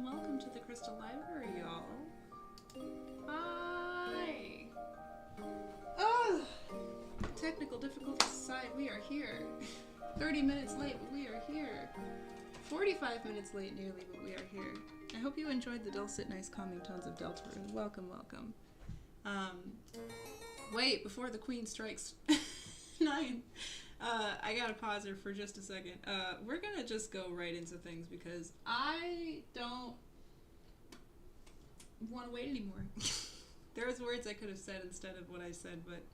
Welcome to the Crystal Library, y'all. Hi! Oh! Technical difficulties aside, we are here. 30 minutes late, but we are here. 45 minutes late nearly, but we are here. I hope you enjoyed the dulcet, nice, calming tones of Deltarune. Welcome. Wait, before the Queen strikes 9. I gotta pause her for just a second. We're gonna just go right into things because I don't want to wait anymore. There's words I could have said instead of what I said, but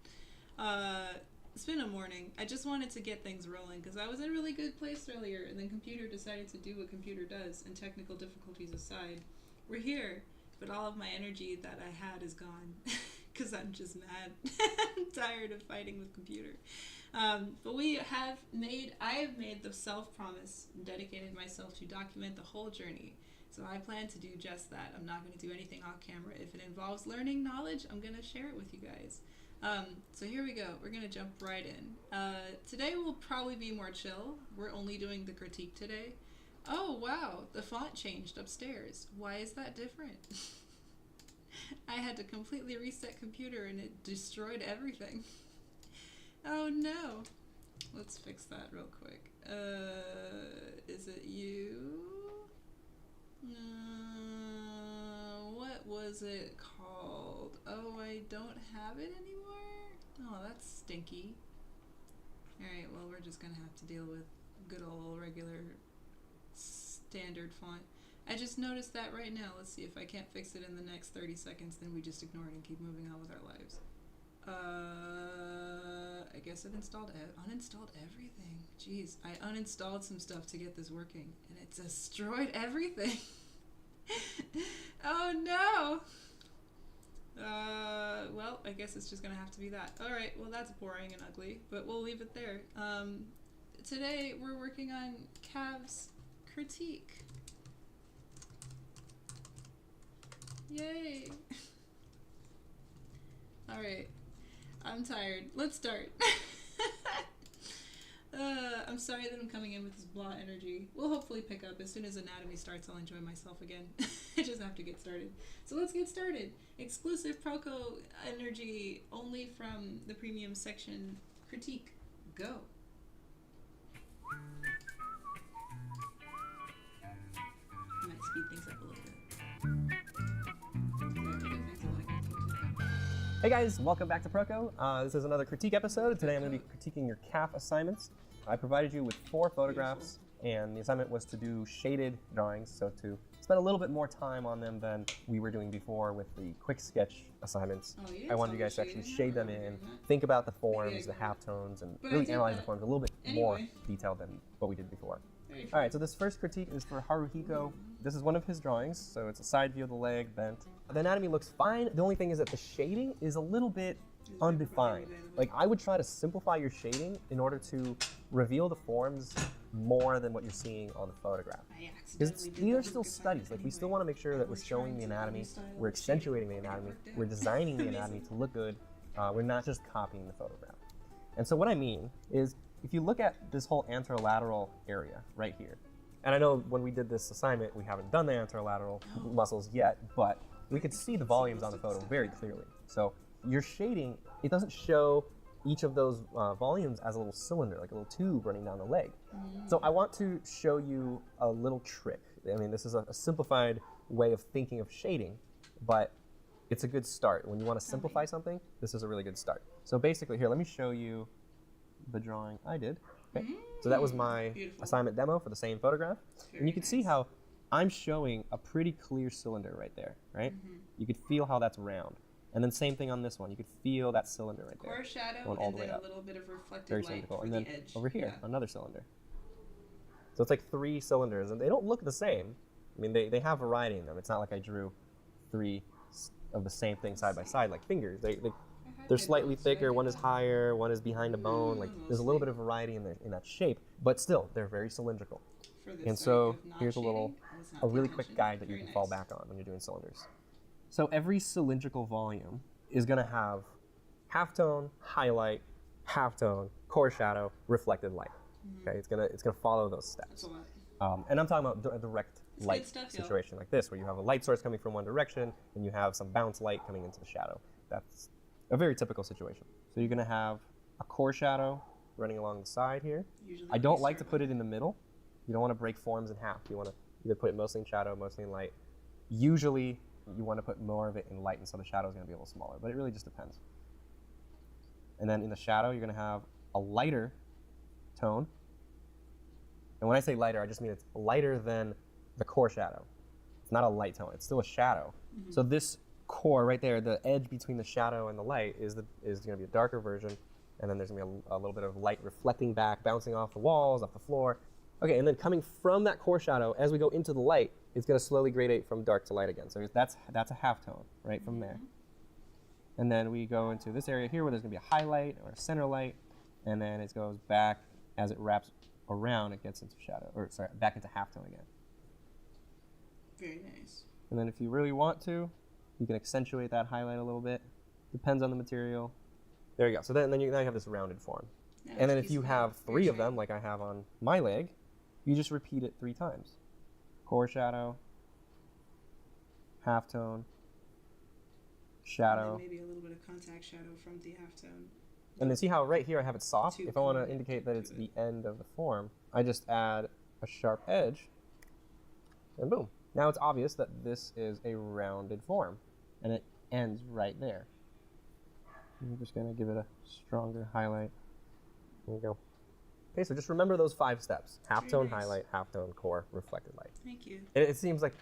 it's been a morning. I just wanted to get things rolling because I was in a really good place earlier, and then computer decided to do what computer does, and technical difficulties aside, we're here, but all of my energy that I had is gone because I'm just mad. I'm tired of fighting with computer. But I have made the self-promise and dedicated myself to document the whole journey. So I plan to do just that. I'm not going to do anything off camera. If it involves learning knowledge, I'm going to share it with you guys. So here we go. We're going to jump right in. Today will probably be more chill. We're only doing the critique today. Oh, wow. The font changed upstairs. Why is that different? I had to completely reset computer and it destroyed everything. Oh no. Let's fix that real quick. Is it you? What was it called? Oh, I don't have it anymore? Oh, that's stinky. Alright, well, we're just gonna have to deal with good old regular standard font. I just noticed that right now. Let's see if I can't fix it in the next 30 seconds, then we just ignore it and keep moving on with our lives. I guess I've uninstalled everything. Jeez, I uninstalled some stuff to get this working, and it destroyed everything. Oh no! Well, I guess it's just gonna have to be that. Alright, well that's boring and ugly, but we'll leave it there. Today we're working on Cav's critique. Yay! Alright. I'm tired. Let's start. I'm sorry that I'm coming in with this blah energy. We'll hopefully pick up as soon as anatomy starts. I'll enjoy myself again. I just have to get started. So let's get started. Exclusive Proko energy only from the premium section. Critique. Go. I might speed things up a little bit. Hey guys, welcome back to Proko. This is another critique episode. Today I'm going to be critiquing your calf assignments. I provided you with 4 photographs, and the assignment was to do shaded drawings, so to spend a little bit more time on them than we were doing before with the quick sketch assignments. I wanted you guys to actually shade them in, think about the forms, the halftones, and really analyze the forms a little bit more detailed than what we did before. Alright, so this first critique is for Haruhiko. This is one of his drawings, so it's a side view of the leg bent. The anatomy looks fine. The only thing is that the shading is a little bit undefined. Like, I would try to simplify your shading in order to reveal the forms more than what you're seeing on the photograph. Because these are still studies. Like, we still want to make sure that we're showing the anatomy, we're accentuating the anatomy, we're designing the anatomy to look good. We're not just copying the photograph. And so what I mean is, if you look at this whole anterolateral area right here, and I know when we did this assignment, we haven't done the anterolateral muscles yet, but we could see the volumes on the photo very clearly. So your shading, it doesn't show each of those volumes as a little cylinder, like a little tube running down the leg. So I want to show you a little trick. I mean, this is a simplified way of thinking of shading, but it's a good start. When you want to simplify something, this is a really good start. So basically, here, let me show you the drawing I did. Okay. So that was my assignment demo for the same photograph. And you can see how I'm showing a pretty clear cylinder right there, right? You could feel how that's round. And then same thing on this one. You could feel that cylinder right there. Core shadow going all and the way then up. a little bit of reflected Very light symmetrical. for And the then edge. over here, another cylinder. So it's like 3 cylinders, and they don't look the same. I mean, they have variety in them. It's not like I drew 3 of the same thing side by side like fingers. They're slightly thicker, one is higher, one is behind a bone. Like, there's a little bit of variety in that shape, but still, they're very cylindrical. And so here's a really quick guide that you can fall back on when you're doing cylinders. So every cylindrical volume is going to have halftone, highlight, halftone, core shadow, reflected light. Okay, it's gonna follow those steps. And I'm talking about a direct light situation like this, where you have a light source coming from one direction and you have some bounce light coming into the shadow. That's a very typical situation. So you're gonna have a core shadow running along the side here. I don't like to put it in the middle. You don't want to break forms in half. You want to either put it mostly in shadow, mostly in light. Usually you want to put more of it in light, and so the shadow is going to be a little smaller, but it really just depends. And then in the shadow, you're going to have a lighter tone. And when I say lighter, I just mean it's lighter than the core shadow. It's not a light tone. It's still a shadow. So this core right there, the edge between the shadow and the light is going to be a darker version. And then there's going to be a little bit of light reflecting back, bouncing off the walls, off the floor. Okay, and then coming from that core shadow, as we go into the light, it's going to slowly gradate from dark to light again. So that's a halftone right from there. And then we go into this area here where there's going to be a highlight or a center light, and then it goes back as it wraps around, it gets into shadow, or sorry, back into halftone again. Very nice. And then if you really want to, you can accentuate that highlight a little bit. Depends on the material. There you go. So then now you have this rounded form. Yeah, and then if you have 3 of them, like I have on my leg, you just repeat it 3 times. Core shadow, halftone, shadow. And then maybe a little bit of contact shadow from the halftone. And then see how right here I have it soft? If I want to indicate that it's the end of the form, I just add a sharp edge, and boom. Now it's obvious that this is a rounded form, and it ends right there. I'm just going to give it a stronger highlight. There we go. Okay, so just remember those 5 steps. Halftone, highlight, halftone, core, reflected light. Thank you. It seems like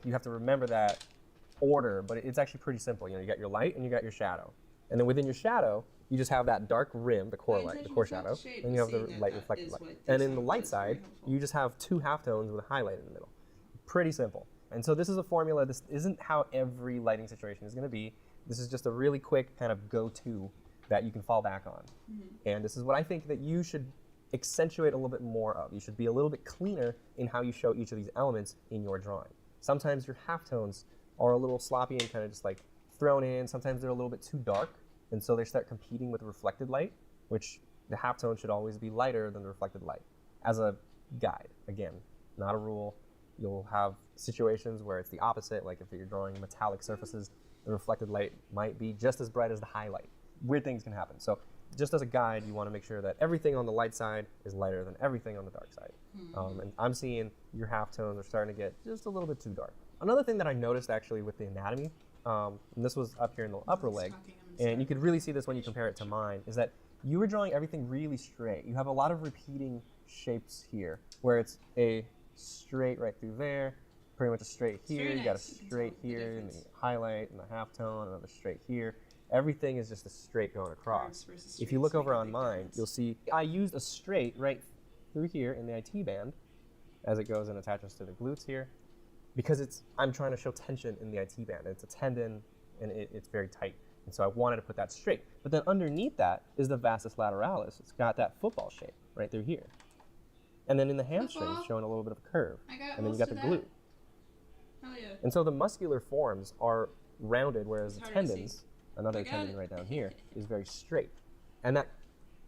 you have to remember that order, but it's actually pretty simple. You know, you got your light and you got your shadow. And then within your shadow, you just have that dark rim, the core light, the core shadow, and you have the light reflected light. And in the light side, you just have 2 halftones with a highlight in the middle. Pretty simple. And so this is a formula. This isn't how every lighting situation is going to be. This is just a really quick kind of go-to that you can fall back on. And this is what I think that you should accentuate a little bit more of. You should be a little bit cleaner in how you show each of these elements in your drawing. Sometimes your halftones are a little sloppy and kind of just like thrown in. Sometimes they're a little bit too dark, and so they start competing with reflected light, which the halftone should always be lighter than the reflected light. As a guide, again, not a rule. You'll have situations where it's the opposite, like if you're drawing metallic surfaces, the reflected light might be just as bright as the highlight. Weird things can happen. So just as a guide, you want to make sure that everything on the light side is lighter than everything on the dark side. And I'm seeing your halftones are starting to get just a little bit too dark. Another thing that I noticed actually with the anatomy, and this was up here in the upper leg, and you could really see this when you compare it to mine, is that you were drawing everything really straight. You have a lot of repeating shapes here, where it's a straight right through there, pretty much a straight here, you got a straight here, and the highlight and the halftone, another straight here. Everything is just a straight going across. If you look over on mine, you'll see I used a straight right through here in the IT band as it goes and attaches to the glutes here, because I'm trying to show tension in the IT band. It's a tendon and it's very tight. And so I wanted to put that straight. But then underneath that is the vastus lateralis. It's got that football shape right through here. And then in the hamstring, it's showing a little bit of a curve. And then you got the glute. Hell yeah. And so the muscular forms are rounded, whereas the tendons, another tendon right down here, is very straight. And that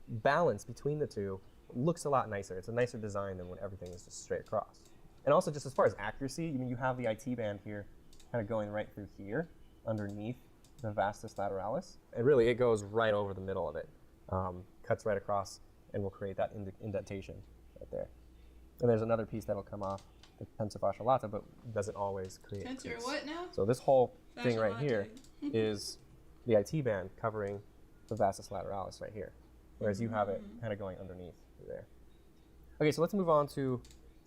balance between the two looks a lot nicer. It's a nicer design than when everything is just straight across. And also just as far as accuracy, you have the IT band here kind of going right through here underneath the vastus lateralis. And really it goes right over the middle of it, cuts right across, and will create that indentation right there. And there's another piece that'll come off the tensa fascia lata, but doesn't always create. Tensor what now? So this whole thing right here is the IT band covering the vastus lateralis right here, whereas you have it kind of going underneath there. Okay, so let's move on to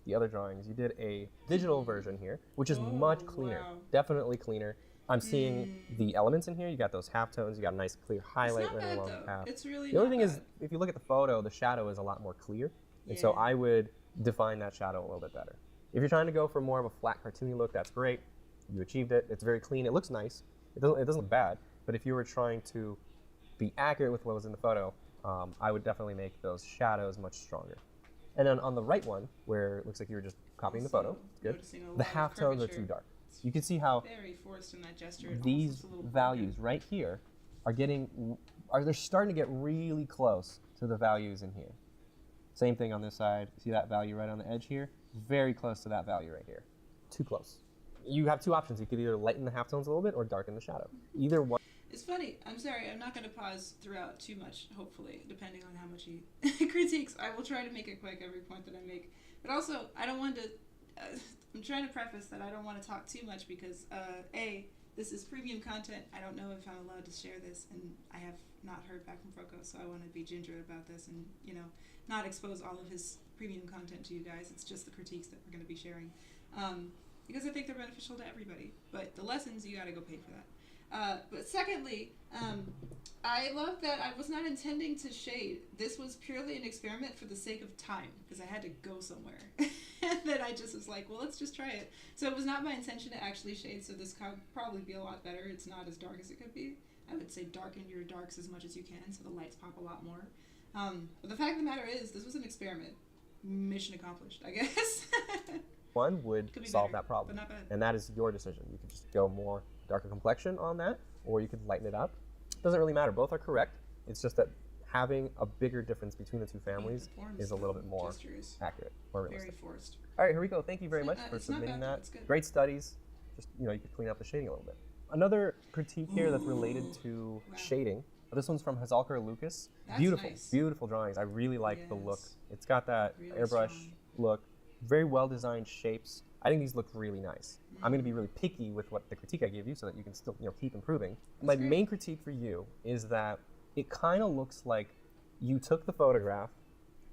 the other drawings. You did a digital version here, which is much cleaner, definitely cleaner. I'm seeing the elements in here. You got those halftones. You got a nice clear highlight right along the path. It's really the only thing is, if you look at the photo, the shadow is a lot more clear, and so I would define that shadow a little bit better. If you're trying to go for more of a flat, cartoony look, that's great. You achieved it. It's very clean. It looks nice. It doesn't look bad. But if you were trying to be accurate with what was in the photo, I would definitely make those shadows much stronger. And then on the right one, where it looks like you were just copying the photo, good. The halftones are too dark. You can see how very forced in that gesture. These values right here they're starting to get really close to the values in here. Same thing on this side. See that value right on the edge here? Very close to that value right here. Too close. You have two options. You could either lighten the halftones a little bit or darken the shadow. Either one. It's funny. I'm sorry. I'm not going to pause throughout too much, hopefully, depending on how much he critiques. I will try to make it quick every point that I make. But also, I don't want to... I'm trying to preface that I don't want to talk too much because, A, this is premium content. I don't know if I'm allowed to share this, and I have not heard back from Proko, so I want to be ginger about this and, not expose all of his premium content to you guys. It's just the critiques that we're going to be sharing. Because I think they're beneficial to everybody. But the lessons, you got to go pay for that. But secondly, I love that I was not intending to shade. This was purely an experiment for the sake of time, because I had to go somewhere. And then I just was like, well, let's just try it. So it was not my intention to actually shade, so this could probably be a lot better. It's not as dark as it could be. I would say darken your darks as much as you can, so the lights pop a lot more. But the fact of the matter is, this was an experiment. Mission accomplished, I guess. One would solve that problem, but not bad. and that is your decision. You could just go more darker complexion on that, or you could lighten it up. Doesn't really matter. Both are correct. It's just that having a bigger difference between the two families is a little bit more accurate, more realistic. Very forced. All right, Henrico, thank you very much for submitting that. Great studies. Just, you could clean up the shading a little bit. Another critique here that's related to shading. This one's from Hazalker Lucas. Beautiful, beautiful drawings. I really like the look. It's got that airbrush look. Very well-designed shapes. I think these look really nice. I'm going to be really picky with what the critique I gave you so that you can still keep improving. My main critique for you is that it kind of looks like you took the photograph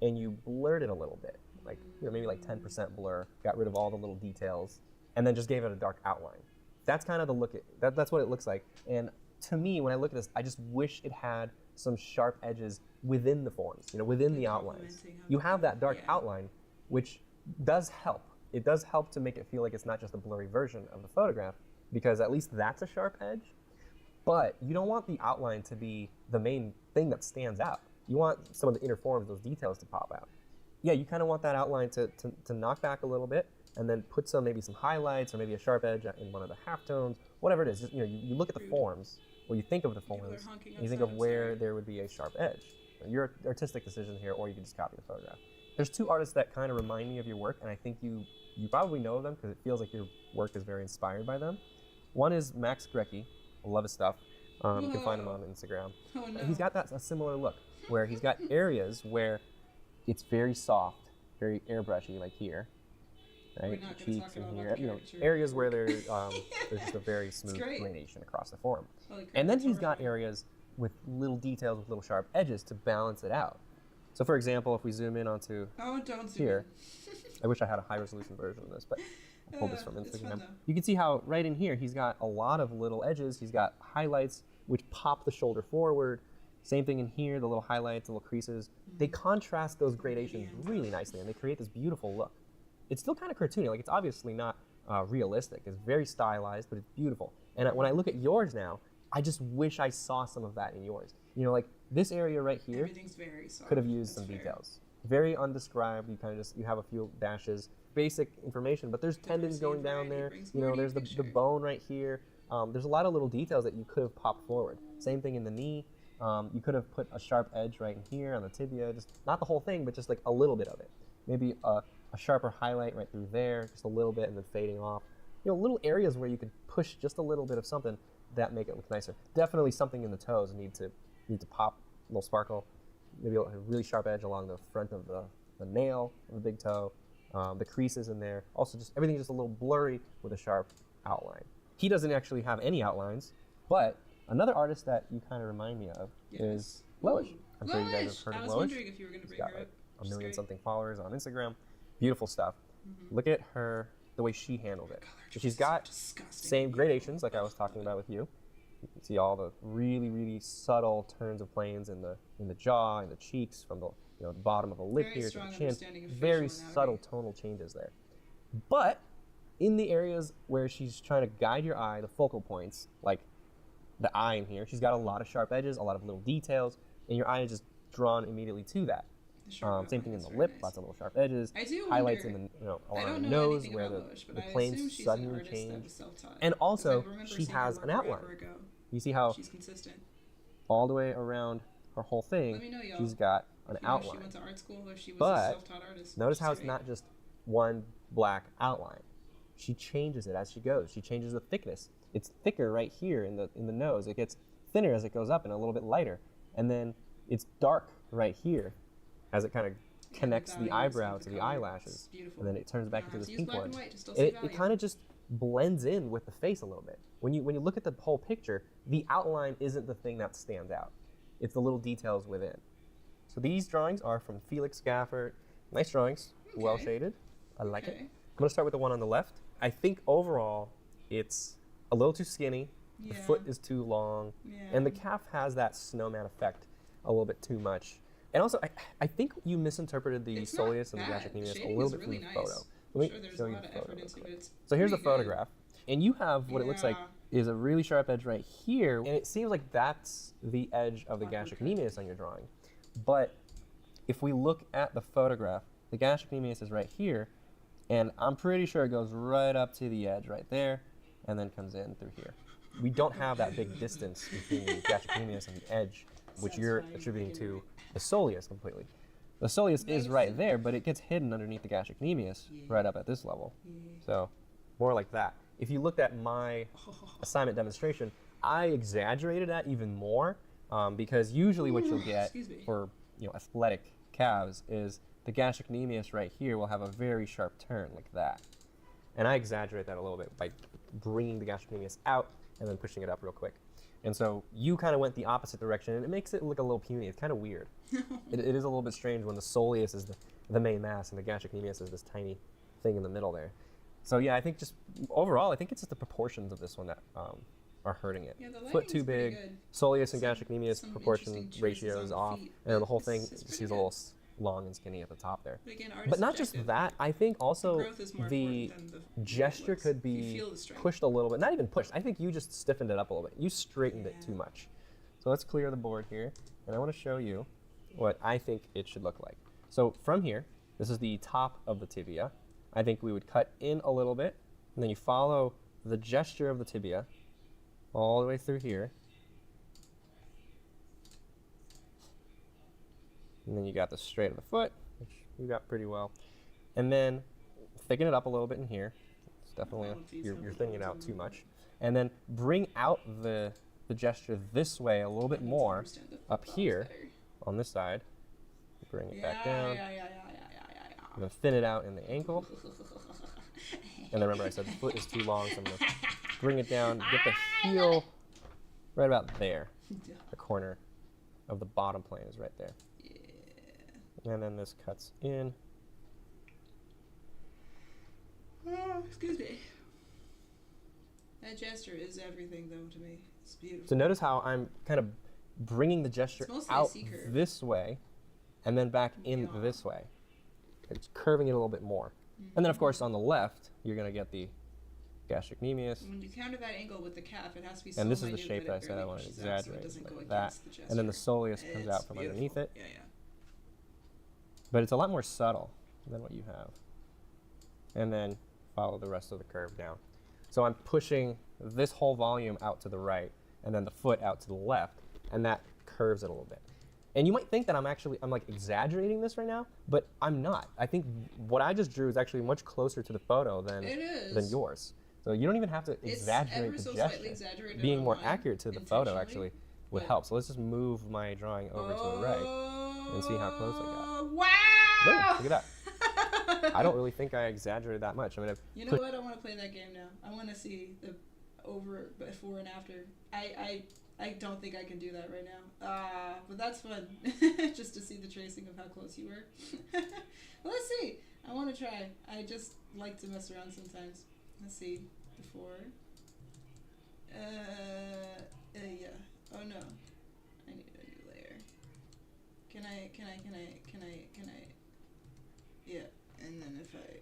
and you blurred it a little bit. Like, maybe like 10% blur, got rid of all the little details, and then just gave it a dark outline. That's kind of the look, that's what it looks like. And to me, when I look at this, I just wish it had some sharp edges within the forms, within the outlines. You have that dark outline, which does help. It does help to make it feel like it's not just a blurry version of the photograph, because at least that's a sharp edge. But you don't want the outline to be the main thing that stands out. You want some of the inner forms, those details to pop out. Yeah, you kind of want that outline to knock back a little bit, and then put maybe some highlights or maybe a sharp edge in one of the halftones, whatever it is. Just, you look at the forms, or you think of the forms, and you think of where there would be a sharp edge. your artistic decision here, or you can just copy the photograph. There's two artists that kind of remind me of your work, and I think you probably know them because it feels like your work is very inspired by them. One is Max Grecki. I love his stuff. You can find him on Instagram. Oh, no. He's got a similar look where he's got areas where it's very soft, very airbrushy, like here. Right? We're not Cheeks talk and about here, the you know, caricature. areas where there's just a very smooth great. gradation across the form. Holy crap, And then that's he's got horrifying. areas with little details, with little sharp edges to balance it out. So for example, if we zoom in onto Oh, don't zoom here, in. I wish I had a high resolution version of this, but I'll pull this from It's fun, Instagram. though. You can see how right in here, he's got a lot of little edges. He's got highlights which pop the shoulder forward. Same thing in here, the little highlights, the little creases. They contrast those gradations really nicely, and they create this beautiful look. It's still kind of cartoony, like it's obviously not realistic. It's very stylized, but it's beautiful. And when I look at yours now, I just wish I saw some of that in yours. You know, like this area right here Everything's very soft. could have used That's some fair. details. Very undescribed. You kind of just, you have a few dashes, basic information, but there's tendons Diversity going and down variety there. brings You know, more to there's your the picture. bone right here. There's a lot of little details that you could have popped forward. Same thing in the knee. You could have put a sharp edge right in here on the tibia, just not the whole thing, but just like a little bit of it. Maybe a sharper highlight right through there, just a little bit, and then fading off. You know, little areas where you could push just a little bit of something that make it look nicer. Definitely something in the toes need to pop, a little sparkle. Maybe a really sharp edge along the front of the nail of the big toe. The creases in there. Also, just everything just a little blurry with a sharp outline. He doesn't actually have any outlines, but another artist that you kind of remind me of is Loish. I'm sure you guys have heard I of was Loish. wondering if you were going to She's bring got her like up. a She's million great. something followers on Instagram. Beautiful stuff. Look at her, the way she handled it. So she's got same gradations like I was talking about with you. You can see all the really, really subtle turns of planes in the jaw and the cheeks from the the bottom of the lip Very here to strong the chin. understanding of Very facial subtle anatomy. tonal changes there. But in the areas where she's trying to guide your eye, the focal points, like the eye in here, she's got a lot of sharp edges, a lot of little details, and your eye is just drawn immediately to that. The sharp Same thing in outline the is very lip, nice. lots of little sharp edges, I do highlights wonder- in the I along don't the know nose anything where about Loish, but the I assume planes she's an suddenly artist that change. was self-taught. And 'Cause also, I remember she seeing her has work an outline. forever ago. You see how She's consistent. all the way around her whole thing, Let me know, y'all. she's got an If you know if outline. She went to art school or she was But a self-taught artist. Notice which how is it's great. not just one black outline. She changes it as she goes. She changes the thickness. It's thicker right here in the nose. It gets thinner as it goes up and a little bit lighter. And then it's dark right here as it kind of connects the value eyebrow of to the color. eyelashes. It's beautiful. And then it turns You back don't into have this to use pink black one. and white to still And see it value. kind of just blends in with the face a little bit. When you look at the whole picture, the outline isn't the thing that stands out. It's the little details within. So these drawings are from Felix Gaffert. Nice drawings, Okay. well shaded. I like it. Okay. I'm gonna start with the one on the left. I think overall it's a little too skinny. The Yeah. foot is too long, and the calf has that snowman effect a little bit too much. And also, I think you misinterpreted the It's not soleus and the bad. gastric The medius a shading little is bit really from the nice. photo. I'm Let sure me there's show a you lot the of photo effort real into quick. it. It's So here's the pretty good. photograph, and you have what it looks like Yeah. is a really sharp edge right here, and it seems like that's the edge of the Awkward gastric cut. medius on your drawing. But if we look at the photograph, the gastric medius is right here, and I'm pretty sure it goes right up to the edge right there, and then comes in through here. We don't have that big distance between the gastric medius and the edge, which That's you're fine, attributing I get to it. the soleus completely. The soleus is right there, but it gets hidden underneath the gastric medius right up at this level. So more like that. If you looked at my assignment demonstration, I exaggerated that even more because usually what you'll get Excuse me. for athletic calves is the gastric medius right here will have a very sharp turn like that. And I exaggerate that a little bit by bringing the gastric medius out and then pushing it up real quick. And so you kind of went the opposite direction, and it makes it look a little puny. It's kind of weird. It is a little bit strange when the soleus is the main mass and the gastric medius is this tiny thing in the middle there. So yeah, I think just overall, I think it's just the proportions of this one that are hurting it. Yeah, the Foot lighting's too pretty big, good. soleus and gastric medius Some proportion interesting ratio choices is on off, feet, and the but whole thing it's just pretty seems a good. little long and skinny at the top there. But again, art But is not just subjective. that, I think also growth is more the important than the gesture looks. could You be feel the strength. pushed a little bit. Not even pushed. I think you just stiffened it up a little bit. You straightened it Yeah. too much. So let's clear the board here, and I want to show you what I think it should look like. So from here, this is the top of the tibia. I think we would cut in a little bit, and then you follow the gesture of the tibia all the way through here. And then you got the straight of the foot, which you got pretty well. And then thicken it up a little bit in here. It's definitely, you're thinning it out too much. And then bring out the gesture this way a little bit more up here on this side. Bring it back down. And then thin it out in the ankle. And then remember I said the foot is too long, so I'm going to bring it down, get the heel right about there. The corner of the bottom plane is right there. And then this cuts in. Oh, excuse me. That gesture is everything, though, to me. It's beautiful. So notice how I'm kind of bringing the gesture out this way and then back in this way. It's curving it a little bit more. And then, of course, on the left, you're going to get the gastrocnemius. When you counter that angle with the calf, it has to be so and this is minute the shape that I said I wanted to exaggerate, like that. And then the soleus comes out from underneath it. Yeah, yeah. But it's a lot more subtle than what you have. And then follow the rest of the curve down. So I'm pushing this whole volume out to the right, and then the foot out to the left, and that curves it a little bit. And you might think that I'm like exaggerating this right now, but I'm not. I think what I just drew is actually much closer to the photo than yours. So you don't even have to exaggerate the gesture. Being more accurate to the photo actually would help. So let's just move my drawing over to the right and see how close I got. Wow! Boom, look at that. I don't really think I exaggerated that much. I mean, you know what? I want to play that game now. I want to see the before and after. I don't think I can do that right now. But that's fun, just to see the tracing of how close you were. Well, let's see. I want to try. I just like to mess around sometimes. Let's see. Before. Yeah. Oh no. I need a new layer. Can I? Yeah. And then if I,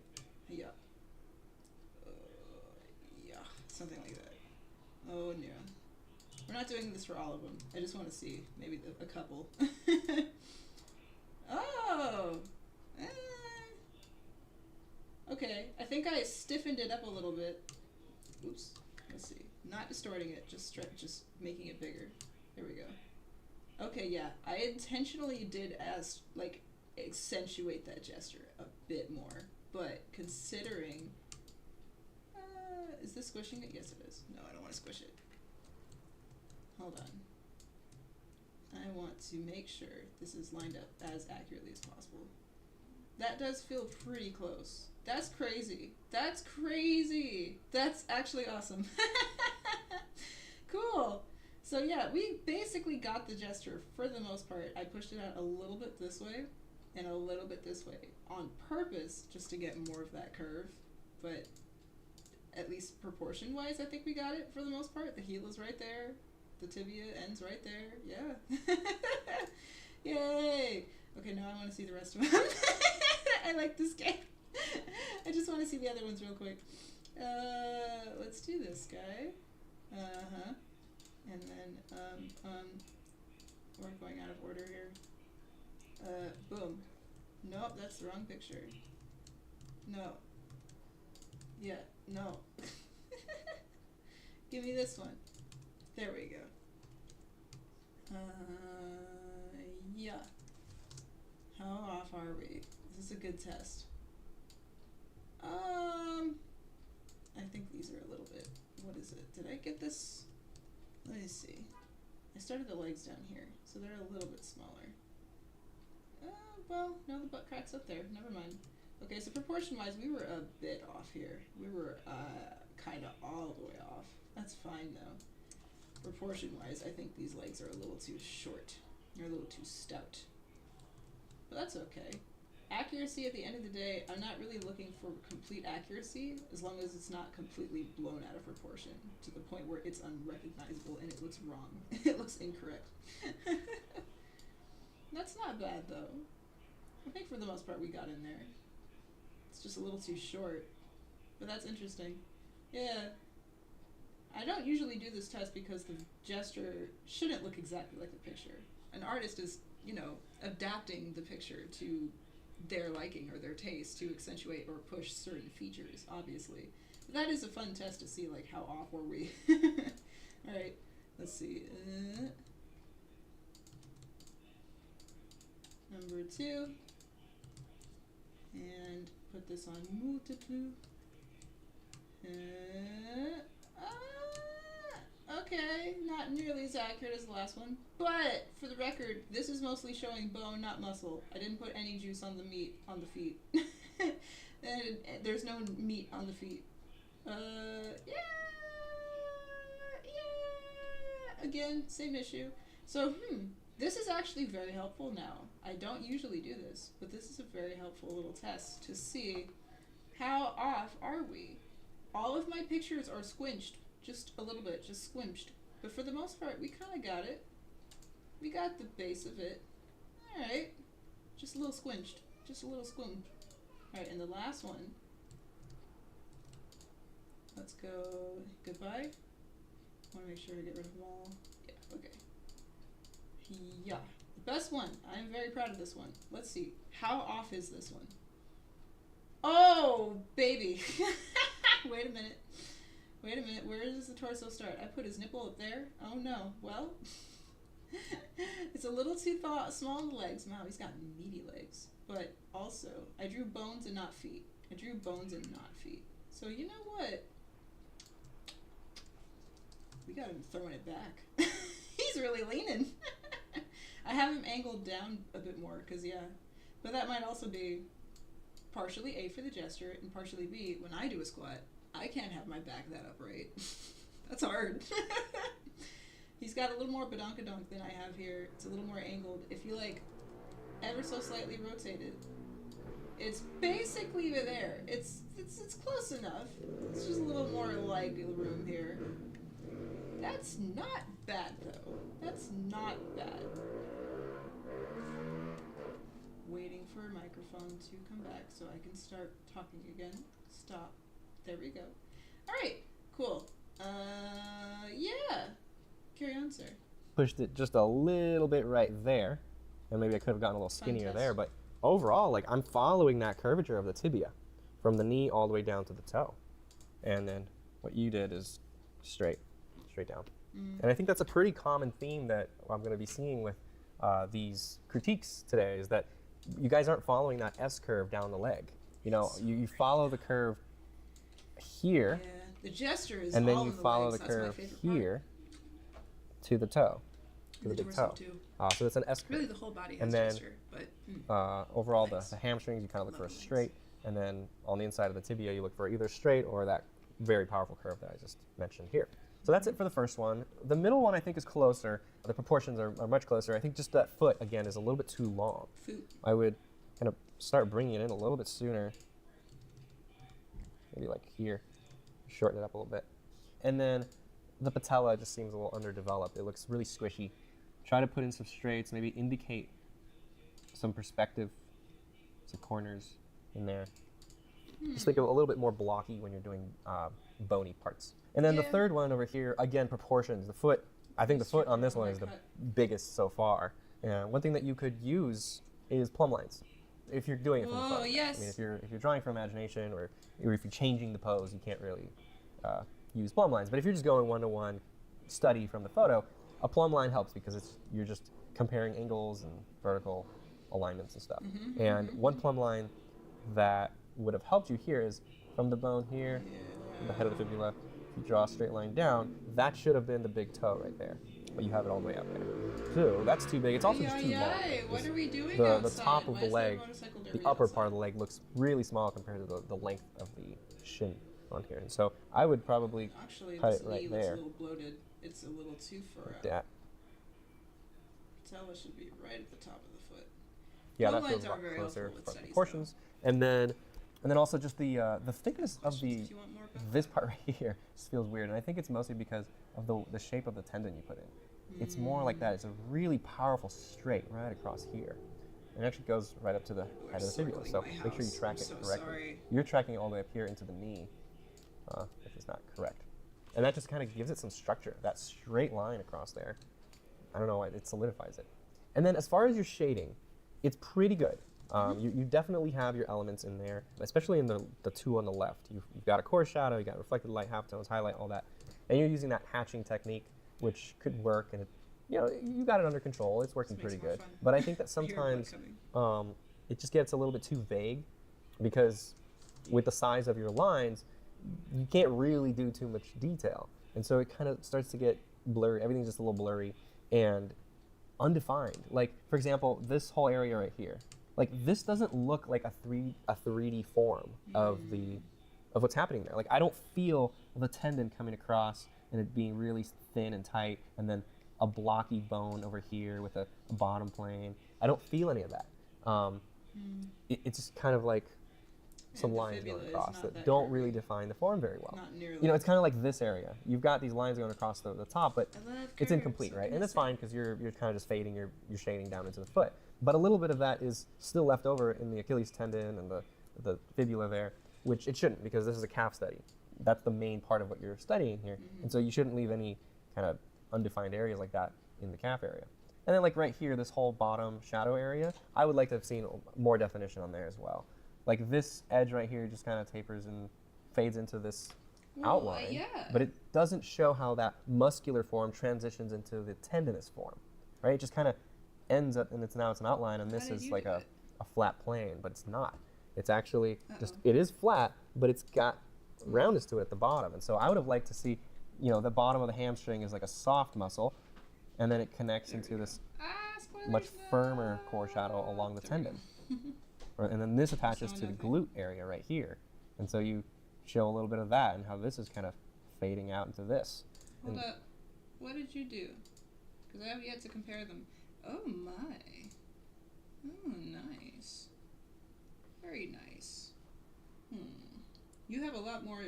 yeah. Yeah. Something like that. Oh no. We're not doing this for all of them. I just want to see maybe a couple. Oh! Okay, I think I stiffened it up a little bit. Oops. Let's see. Not distorting it, just making it bigger. There we go. Okay, yeah. I intentionally did accentuate that gesture a bit more. But considering... is this squishing it? Yes, it is. No, I don't want to squish it. Hold on. I want to make sure this is lined up as accurately as possible. That does feel pretty close. That's crazy. That's crazy. That's actually awesome. Cool. So yeah, we basically got the gesture for the most part. I pushed it out a little bit this way and a little bit this way on purpose just to get more of that curve. But at least proportion-wise, I think we got it for the most part. The heel is right there. The tibia ends right there. Yeah. Yay! Okay, now I want to see the rest of them. I like this game. I just want to see the other ones real quick. Let's do this guy. Uh-huh. And then, we're going out of order here. Boom. Nope, that's the wrong picture. No. Yeah, no. Give me this one. There we go. Yeah. How off are we? Is this a good test? I think these are a little bit, what is it? Did I get this? Let me see. I started the legs down here, so they're a little bit smaller. Well, no, the butt crack's up there. Never mind. Okay, so proportion-wise, we were a bit off here. We were, kind of all the way off. That's fine, though. Proportion-wise, I think these legs are a little too short. They're a little too stout. But that's okay. Accuracy, at the end of the day, I'm not really looking for complete accuracy, as long as it's not completely blown out of proportion, to the point where it's unrecognizable and it looks wrong. It looks incorrect. That's not bad, though. I think for the most part we got in there. It's just a little too short. But that's interesting. Yeah. I don't usually do this test because the gesture shouldn't look exactly like the picture. An artist is, you know, adapting the picture to their liking or their taste to accentuate or push certain features, obviously. But that is a fun test to see, like, how off were we. Alright, let's see. Number 2. And put this on multiple. Okay, not nearly as accurate as the last one. But, for the record, this is mostly showing bone, not muscle. I didn't put any juice on the meat on the feet. And there's no meat on the feet. Yeah! Again, same issue. So, this is actually very helpful now. I don't usually do this, but this is a very helpful little test to see how off are we. All of my pictures are squinched, just a little bit, just squinched. But for the most part, we kind of got it. We got the base of it. Alright. Just a little squinched. Just a little squinched. Alright, and the last one. Let's go goodbye. I want to make sure to get rid of them all. Yeah, okay. Yeah. The best one. I'm very proud of this one. Let's see. How off is this one? Oh, baby. Wait a minute. Wait a minute. Where does the torso start? I put his nipple up there. Oh, no. Well, it's a little too small in the legs. Wow, he's got meaty legs. But also, I drew bones and not feet. I drew bones and not feet. So you know what? We got him throwing it back. He's really leaning. I have him angled down a bit more, because, yeah. But that might also be partially A for the gesture, and partially B, when I do a squat, I can't have my back that upright. That's hard. He's got a little more badonkadonk than I have here. It's a little more angled. If you, like, ever so slightly rotate it, it's basically there. It's close enough. It's just a little more leg room here. That's not bad, though. That's not bad. Waiting for a microphone to come back so I can start talking again. Stop. There we go. All right. Cool. Yeah. Carry on, sir. Pushed it just a little bit right there, and maybe I could have gotten a little skinnier there, but overall, like, I'm following that curvature of the tibia from the knee all the way down to the toe. And then what you did is straight down. And I think that's a pretty common theme that I'm going to be seeing with these critiques today, is that you guys aren't following that S curve down the leg. You know, you follow the curve here, yeah, the gesture is and then all you in the follow legs. the That's my curve favorite here to the toe, to the big toe. Too. So it's an S curve. Really, the whole body has And then, gesture, but overall, legs. the hamstrings, you kind of look for a Love the legs. straight, and then on the inside of the tibia, you look for either straight or that very powerful curve that I just mentioned here. So that's it for the first one. The middle one, I think, is closer. The proportions are much closer. I think just that foot, again, is a little bit too long. Foot. I would kind of start bringing it in a little bit sooner. Maybe like here. Shorten it up a little bit. And then the patella just seems a little underdeveloped. It looks really squishy. Try to put in some straights, maybe indicate some perspective, some corners in there. Just think of a little bit more blocky when you're doing bony parts. And then the third one over here, again, proportions. The foot, I think the foot on this one is the biggest so far. And one thing that you could use is plumb lines. If you're doing it from the front. Yes. I mean, if you're drawing from imagination, or if you're changing the pose, you can't really use plumb lines. But if you're just going one-to-one study from the photo, a plumb line helps because you're just comparing angles and vertical alignments and stuff. And one plumb line that would have helped you here is from the bone here, the head of the fibula. If you draw a straight line down, that should have been the big toe right there, but you have it all the way up there. So that's too big. It's also just too long. What are we doing The top of the leg, the upper part of the leg looks really small compared to the length of the shin on here. And so I would probably cut it right there. Looks a little bloated. It's a little too far out. That. Patella should be right at the top of the foot. Yeah, Plumb that feels lines a are lot very closer helpful with for studies, proportions. And then also just the thickness of Do you want more about this part right here just feels weird, and I think it's mostly because of the shape of the tendon you put in. It's more like that. It's a really powerful straight right across here. And it actually goes right up to the head of the fibula, so make sure you track it correctly. Sorry. You're tracking it all the way up here into the knee, if it's not correct. And that just kind of gives it some structure, that straight line across there. I don't know why, it solidifies it. And then as far as your shading, it's pretty good. You definitely have your elements in there, especially in the two on the left. You've got a core shadow, you got reflected light, halftones, highlight, all that. And you're using that hatching technique, which could work, and you got it under control. It's working pretty good. But I think that sometimes it just gets a little bit too vague because with the size of your lines, you can't really do too much detail. And so it kind of starts to get blurry. Everything's just a little blurry and undefined. Like, for example, this whole area right here, like this doesn't look like a 3D form of what's happening there. Like, I don't feel the tendon coming across and it being really thin and tight, and then a blocky bone over here with a bottom plane. I don't feel any of that. It's just kind of like some lines going across that don't really define the form very well. Not nearly. You know, it's kind of like this area. You've got these lines going across the top, but it's incomplete, right? And that's fine because you're kind of just fading, you're shading down into the foot. But a little bit of that is still left over in the Achilles tendon and the fibula there, which it shouldn't, because this is a calf study. That's the main part of what you're studying here. And so you shouldn't leave any kind of undefined areas like that in the calf area. And then like right here, this whole bottom shadow area, I would like to have seen more definition on there as well. Like this edge right here just kind of tapers and fades into this outline, but it doesn't show how that muscular form transitions into the tendinous form, right? It just kind of ends up, and now it's an outline, and this is like a flat plane, but it's not. It's actually just, it is flat, but it's got roundness to it at the bottom. And so I would have liked to see, you know, the bottom of the hamstring is like a soft muscle, and then it connects into this much firmer core shadow along the tendon. And then this attaches to the glute area right here. And so you show a little bit of that and how this is kind of fading out into this. Hold up. What did you do? Because I have yet to compare them. Oh my. Oh, nice. Very nice. You have a lot more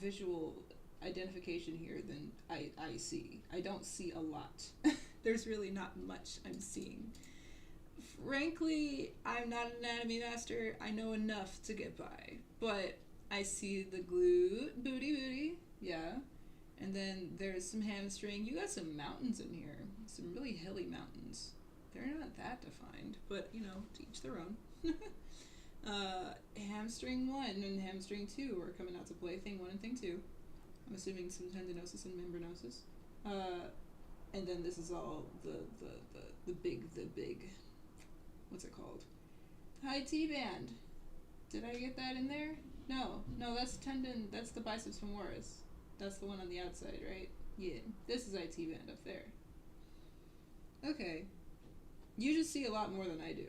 visual identification here than I see. I don't see a lot. There's really not much I'm seeing. Frankly, I'm not an anatomy master. I know enough to get by. But I see the glute, booty, yeah. And then there's some hamstring. You got some mountains in here. Some really hilly mountains. They're not that defined, but, you know, to each their own. Hamstring 1 and hamstring 2 are coming out to play. Thing 1 and thing 2. I'm assuming some tendinosis and membranosis. And then this is all the big, what's it called? High T-band. Did I get that in there? No, that's tendon, that's the biceps femoris. That's the one on the outside, right? Yeah, this is IT band up there. Okay. You just see a lot more than I do.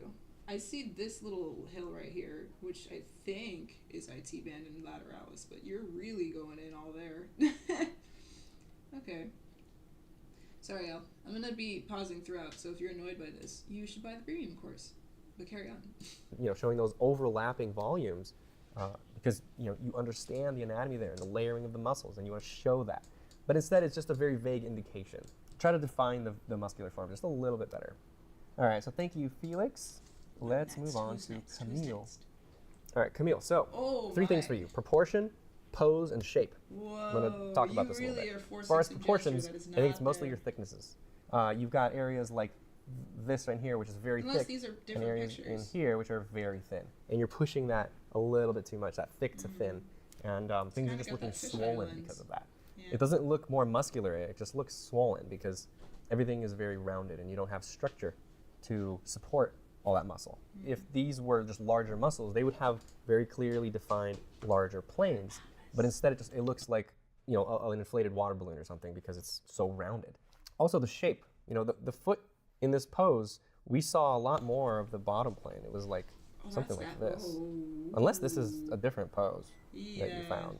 I see this little hill right here, which I think is IT band and lateralis, but you're really going in all there. Okay. Sorry, Al. I'm going to be pausing throughout, so if you're annoyed by this, you should buy the premium course. But carry on. You know, showing those overlapping volumes, because, you know, you understand the anatomy there and the layering of the muscles, and you want to show that. But instead, it's just a very vague indication. Try to define the muscular form just a little bit better. All right, so thank you, Felix. Let's move on to Camille. All right, Camille, so 3 things for you: proportion, pose, and shape. Whoa, I'm going to talk about this a little bit. As far as proportions, I think it's mostly your thicknesses. You've got areas like this right here, which is very thick, these are and areas in here, which are very thin. And you're pushing that a little bit too much, that thick to thin. And things are just looking swollen because of that. Yeah. It doesn't look more muscular, it just looks swollen because everything is very rounded and you don't have structure to support all that muscle. If these were just larger muscles, they would have very clearly defined larger planes. But instead, it looks like, you know, an inflated water balloon or something because it's so rounded. Also, the shape. You know, the foot in this pose, we saw a lot more of the bottom plane. It was like something like this. Unless this is a different pose that you found.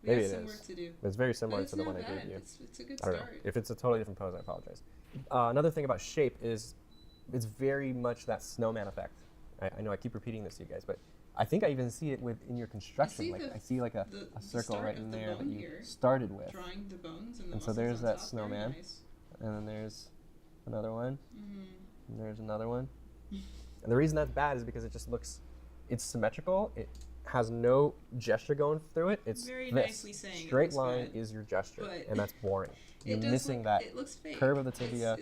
Maybe it is. Work to do. It's very similar to the one I gave you. It's a good start. I don't know. If it's a totally different pose, I apologize. Another thing about shape is it's very much that snowman effect. I know I keep repeating this to you guys, but I think I even see it in your construction. I see like a circle right in there that you started with. Drawing the bones and the and so there's that snowman, nice. And then there's another one, and there's another one. And the reason that's bad is because it just looks, it's symmetrical. It has no gesture going through it. It's very this. Nicely saying straight line is your gesture, and that's boring. You're missing that curve of the tibia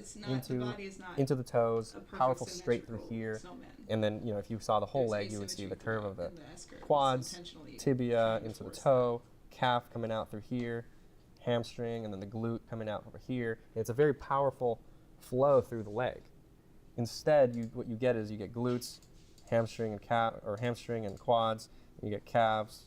into the toes, powerful straight through here. And then, you know, if you saw the whole leg, you would see the curve of the quads, tibia into the toe, calf coming out through here, hamstring, and then the glute coming out over here. And it's a very powerful flow through the leg. Instead, what you get is you get glutes hamstring and quads. And you get calves,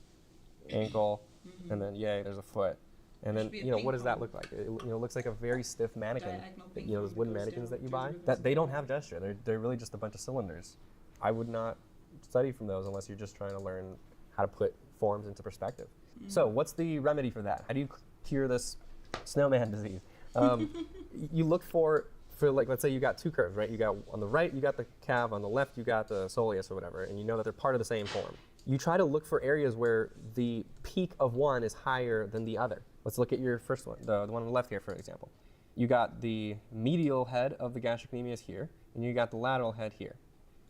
ankle, and then there's a foot. And then what does that look like? It looks like a very stiff mannequin. Those wooden mannequins that you buy, that they don't have gesture. They're really just a bunch of cylinders. I would not study from those unless you're just trying to learn how to put forms into perspective. So what's the remedy for that? How do you cure this snowman disease? You look for like, let's say you got two curves, right? You got on the right, you got the calf, on the left, you got the soleus or whatever, and you know that they're part of the same form. You try to look for areas where the peak of one is higher than the other. Let's look at your first one, the one on the left here, for example. You got the medial head of the gastrocnemius here, and you got the lateral head here.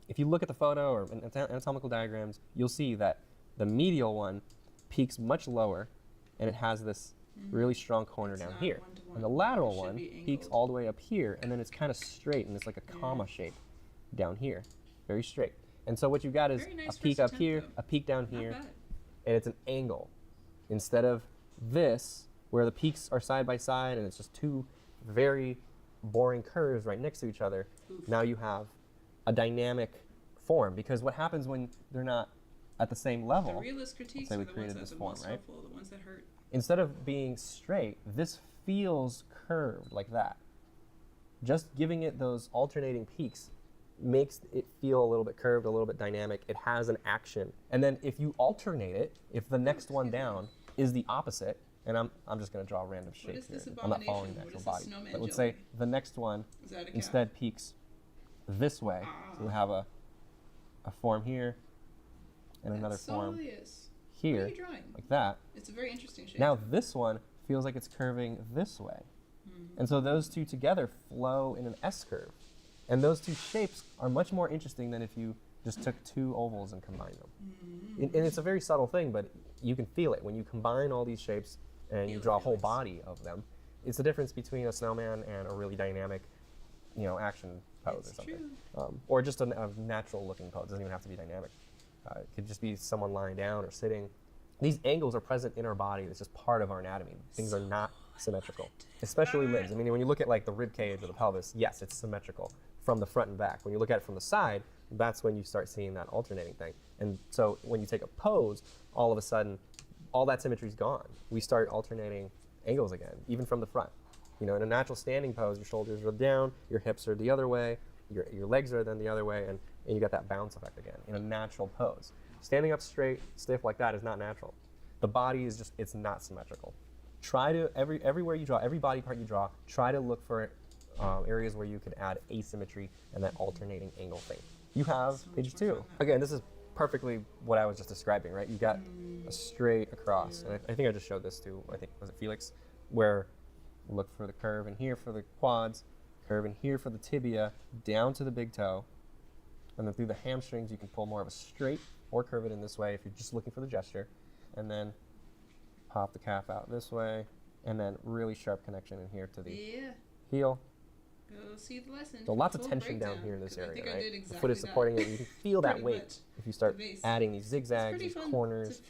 If you look at the photo or anatomical diagrams, you'll see that the medial one peaks much lower, and it has this really strong corner down here. And the lateral one peaks all the way up here, and then it's kind of straight, and it's like a comma shape down here, very straight. And so what you got is a peak up here, a peak down here, and it's an angle. Instead of this, where the peaks are side by side, and it's just two very boring curves right next to each other, now you have a dynamic form. Because what happens when they're not at the same level, the realist critiques say we are the created ones this that form, most right? helpful, the ones that hurt. Instead of being straight, this feels curved like that. Just giving it those alternating peaks makes it feel a little bit curved, a little bit dynamic. It has an action. And then if you alternate it, if the next one down is the opposite, and I'm just going to draw a random shape here. I'm not following the actual body. But let's say the next one instead peaks this way. So we have a form here and another form here, like that. It's a very interesting shape. Now this one feels like it's curving this way. And so those two together flow in an S curve. And those two shapes are much more interesting than if you just took two ovals and combined them. And it's a very subtle thing, but you can feel it. When you combine all these shapes and you draw a whole body of them, it's the difference between a snowman and a really dynamic, action pose or something. Or just a natural looking pose. It doesn't even have to be dynamic. It could just be someone lying down or sitting. These angles are present in our body. It's just part of our anatomy. Things are not symmetrical, especially limbs. I mean, when you look at like the rib cage or the pelvis, yes, it's symmetrical from the front and back. When you look at it from the side, that's when you start seeing that alternating thing. And so when you take a pose, all of a sudden, all that symmetry is gone. We start alternating angles again, even from the front. In a natural standing pose, your shoulders are down, your hips are the other way, your legs are then the other way, and you get that bounce effect again in a natural pose. Standing up straight, stiff like that is not natural. The body is it's not symmetrical. Try to, everywhere you draw, every body part you draw, try to look for areas where you could add asymmetry and that alternating angle thing. You have page 2. Again, this is perfectly what I was just describing, right? You got a straight across. And I think I just showed this to, was it Felix? Where look for the curve in here for the quads, curve in here for the tibia, down to the big toe. And then through the hamstrings, you can pull more of a straight or curve it in this way if you're just looking for the gesture. And then pop the calf out this way. And then really sharp connection in here to the heel. Go see the lesson. So lots of tension down here in this area, right? The foot is supporting it. You can feel that weight if you start adding these zigzags, these corners,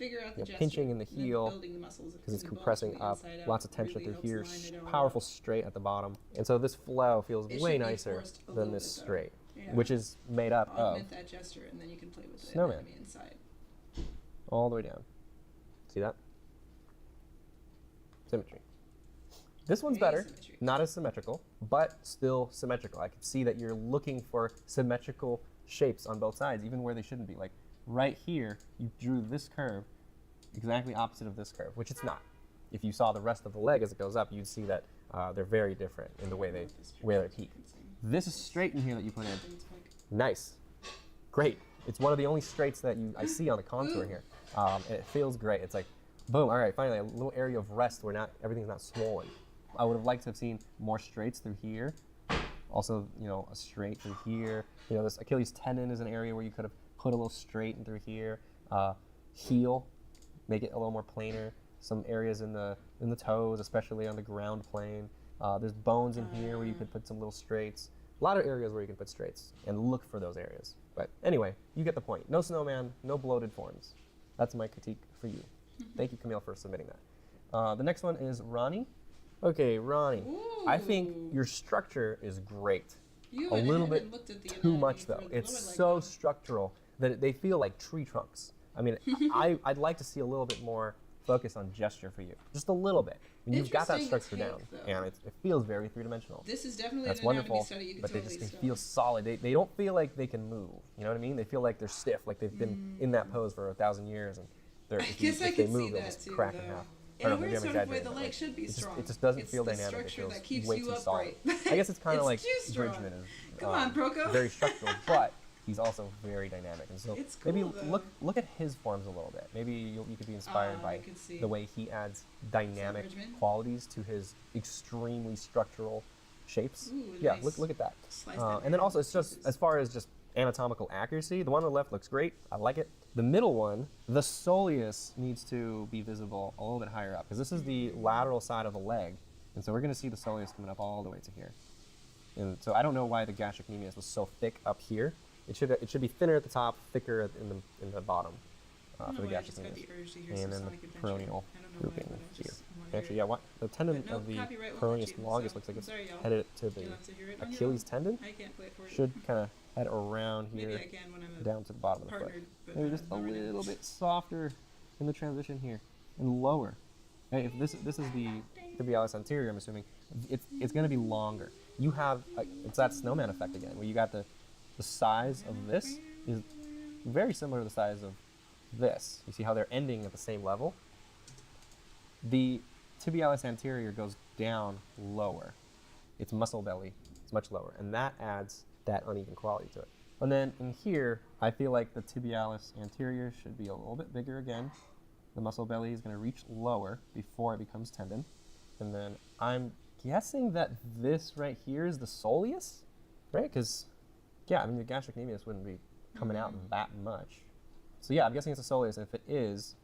pinching in the heel because it's compressing up. Lots of tension through here. Powerful straight at the bottom. And so this flow feels way nicer than this straight, which is made up of that gesture, and then you can play with the snowman anatomy inside. all the way down. See that? Symmetry. This one's better, not as symmetrical, but still symmetrical. I can see that you're looking for symmetrical shapes on both sides, even where they shouldn't be. Like right here, you drew this curve exactly opposite of this curve, which it's not. If you saw the rest of the leg as it goes up, you'd see that they're very different in the way they peak. This is straight in here that you put in. Nice. Great. It's one of the only straights that I see on the contour here. And it feels great. It's like, boom, all right, finally, a little area of rest where everything's not swollen. I would have liked to have seen more straights through here. Also, a straight through here. This Achilles tendon is an area where you could have put a little straight in through here. Heel, make it a little more planar. Some areas in the toes, especially on the ground plane. There's bones in here where you could put some little straights. A lot of areas where you can put straights and look for those areas. But anyway, you get the point. No snowman, no bloated forms. That's my critique for you. Thank you, Camille, for submitting that. The next one is Ronnie. Okay, Ronnie, I think your structure is great. A little bit too much, though. It's so structural that they feel like tree trunks. I mean, I'd like to see a little bit more focus on gesture for you, just a little bit. And you've got that structure down, and it feels very three-dimensional. This is definitely That's an anatomy wonderful, study. You can but totally they feel solid. They don't feel like they can move. You know what I mean? They feel like they're stiff, like they've been in that pose for 1,000 years, and if they move, they'll just crack in half. In a weird sort of way, the leg should be strong. It just doesn't feel dynamic. It feels that keeps way you too upright. solid. I guess it's kind of like strong. Bridgman is Come on, Proko. very structural, but he's also very dynamic. And so It's cool, maybe though. look at his forms a little bit. Maybe you could be inspired by the way he adds dynamic qualities to his extremely structural shapes. Ooh, yeah, nice. look at that. That and then also, it's just as far as just anatomical accuracy, the one on the left looks great. I like it. The middle one, the soleus, needs to be visible a little bit higher up because this is the lateral side of the leg. And so we're going to see the soleus coming up all the way to here. And so I don't know why the gastric comedius was so thick up here. It should be thinner at the top, thicker in the bottom for the gastric comedius. And then the peroneal grouping here. Actually, yeah, the tendon of the peroneus longus looks like it's headed to the Achilles tendon. Should kind of head around here down to the bottom of the foot. Maybe just a little bit softer in the transition here and lower. Hey, if this is the tibialis anterior, I'm assuming it's going to be longer. You have it's that snowman effect again, where you got the size of this is very similar to the size of this. You see how they're ending at the same level? The tibialis anterior goes down lower. Its muscle belly is much lower, and that adds that uneven quality to it. And then in here, I feel like the tibialis anterior should be a little bit bigger again. The muscle belly is going to reach lower before it becomes tendon. And then I'm guessing that this right here is the soleus, right? Because, yeah, I mean, the gastric comedius wouldn't be coming out that much. So yeah, I'm guessing it's a soleus. And if it is,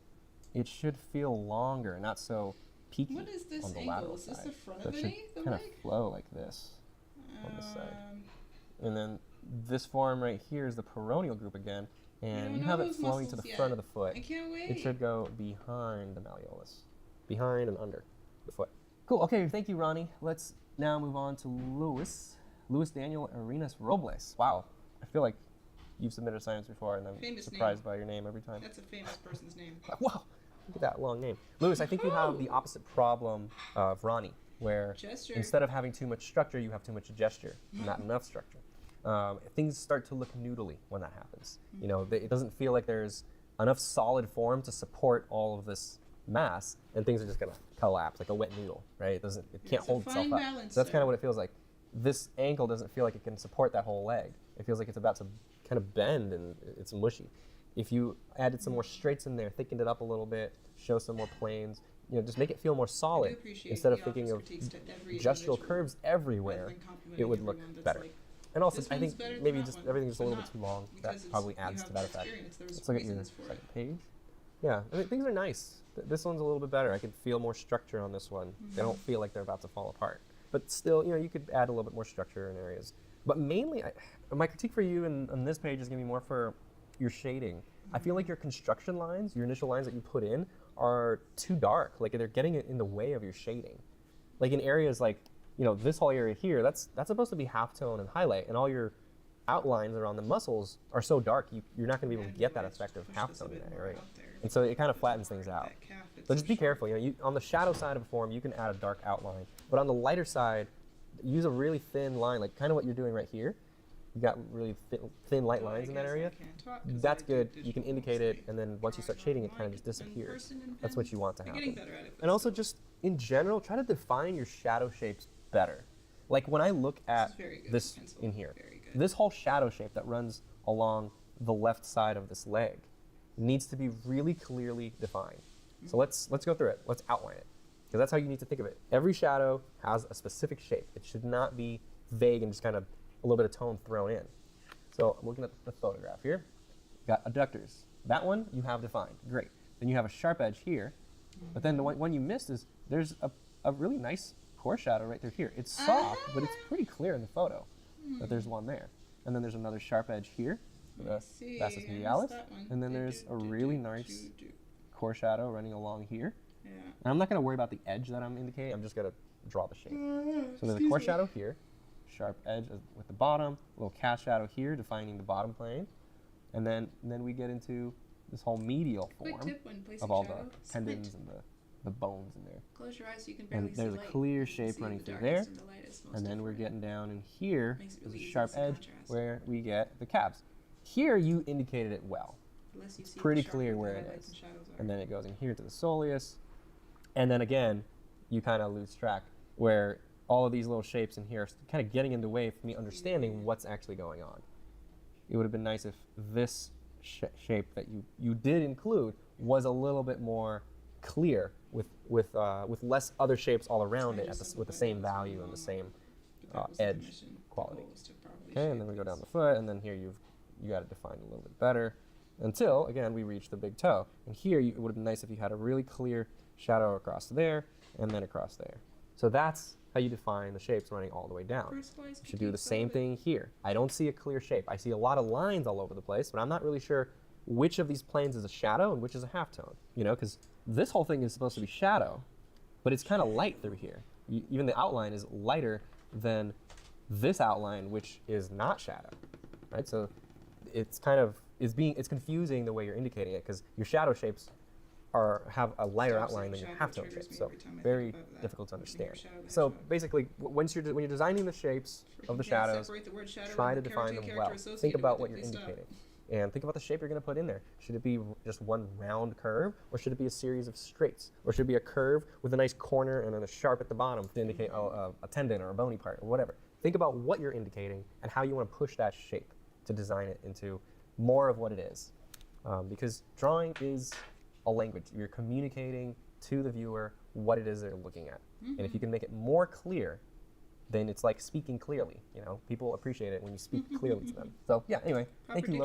it should feel longer, not so peaky What is this on the angle? lateral Is this side. the front So of it the knee? should kind of flow like this on this side. And then this form right here is the peroneal group again, and you have it flowing to the front of the foot. I can't wait. It should go behind the malleolus, behind and under the foot. Cool. Okay, thank you, Ronnie. Let's now move on to Louis Daniel Arenas Robles. Wow, I feel like you've submitted assignments before, and I'm surprised by your name every time. That's a famous person's name. Wow, look at that long name. Louis, I think you have the opposite problem of Ronnie, where instead of having too much structure, you have too much gesture, not enough structure. Things start to look noodly when that happens. You know, it doesn't feel like there's enough solid form to support all of this mass, and things are just gonna collapse like a wet noodle, right? It can't hold itself up. So that's kind of what it feels like. This ankle doesn't feel like it can support that whole leg. It feels like it's about to kind of bend and it's mushy. If you added some more straights in there, thickened it up a little bit, show some more planes, you know, just make it feel more solid instead of thinking of gestural curves everywhere. It would look better. And also, I think maybe just everything's just a little bit too long. That probably adds to that effect. Let's look at your second page. Yeah, I mean, things are nice. This one's a little bit better. I could feel more structure on this one. They don't feel like they're about to fall apart. But still, you know, you could add a little bit more structure in areas. But mainly, my critique for you on this page is going to be more for your shading. I feel like your construction lines, your initial lines that you put in, are too dark. Like they're getting in the way of your shading. Like in areas like, you know, this whole area here, that's supposed to be halftone and highlight, and all your outlines around the muscles are so dark, you're not going to be able to get that effect of halftone in that area. And so it kind of flattens things out. So just be careful. You know, on the shadow side of a form, you can add a dark outline, but on the lighter side, use a really thin line, like kind of what you're doing right here. You got really thin light lines in that area. That's good. You can indicate it, and then once you start shading, it kind of just disappears. That's what you want to happen. And also, just in general, try to define your shadow shapes better. Like when I look at this in here, this whole shadow shape that runs along the left side of this leg needs to be really clearly defined. So let's go through it. Let's outline it, because that's how you need to think of it. Every shadow has a specific shape. It should not be vague and just kind of a little bit of tone thrown in. So I'm looking at the photograph here. Got adductors. That one you have defined. Great. Then you have a sharp edge here. But then the one you missed is there's a really nice core shadow right through here. It's soft, but it's pretty clear in the photo that there's one there. And then there's another sharp edge here, the vastus medialis. And then there's a really nice core shadow running along here. Yeah. And I'm not going to worry about the edge that I'm indicating. I'm just going to draw the shape. So there's a core shadow here, sharp edge with the bottom, a little cast shadow here defining the bottom plane. And then we get into this whole medial Quick form tip when placing of all shadow, the tendons and the bones in there. Close your eyes so you can barely And see there's a light. clear You can shape see running the through darkest there. and the lightest most And then we're different. getting down in here. Makes it There's really a easy sharp to edge contrast. where we get the calves. Here you indicated it well. Unless you see Pretty sharper clear the where it highlights is. and shadows are. And then it goes in here to the soleus. And then again, you kind of lose track where all of these little shapes in here are kind of getting in the way of me understanding what's actually going on. It would have been nice if this shape that you did include was a little bit more clear with less other shapes all around it with the same value and the same edge quality. Okay, and then we go down the foot, and then here you got it defined a little bit better until, again, we reach the big toe. And here it would have been nice if you had a really clear shadow across there and then across there. So that's how you define the shapes running all the way down. You should do the same thing here. I don't see a clear shape. I see a lot of lines all over the place, but I'm not really sure which of these planes is a shadow and which is a halftone, you know, because this whole thing is supposed to be shadow, but it's kind of light through here. Even the outline is lighter than this outline, which is not shadow, right? So it's kind of, it's confusing the way you're indicating it, because your shadow shapes have a lighter outline than your halftone shapes, so very difficult to understand. So basically, when you're designing the shapes of the shadows, try to define them well. Think about what you're indicating. And think about the shape you're going to put in there. Should it be just one round curve, or should it be a series of straights? Or should it be a curve with a nice corner and then a sharp at the bottom to indicate a tendon or a bony part or whatever? Think about what you're indicating and how you want to push that shape to design it into more of what it is. Because drawing is a language. You're communicating to the viewer what it is they're looking at. And if you can make it more clear, then it's like speaking clearly. You know, people appreciate it when you speak clearly to them. So yeah, anyway, thank you,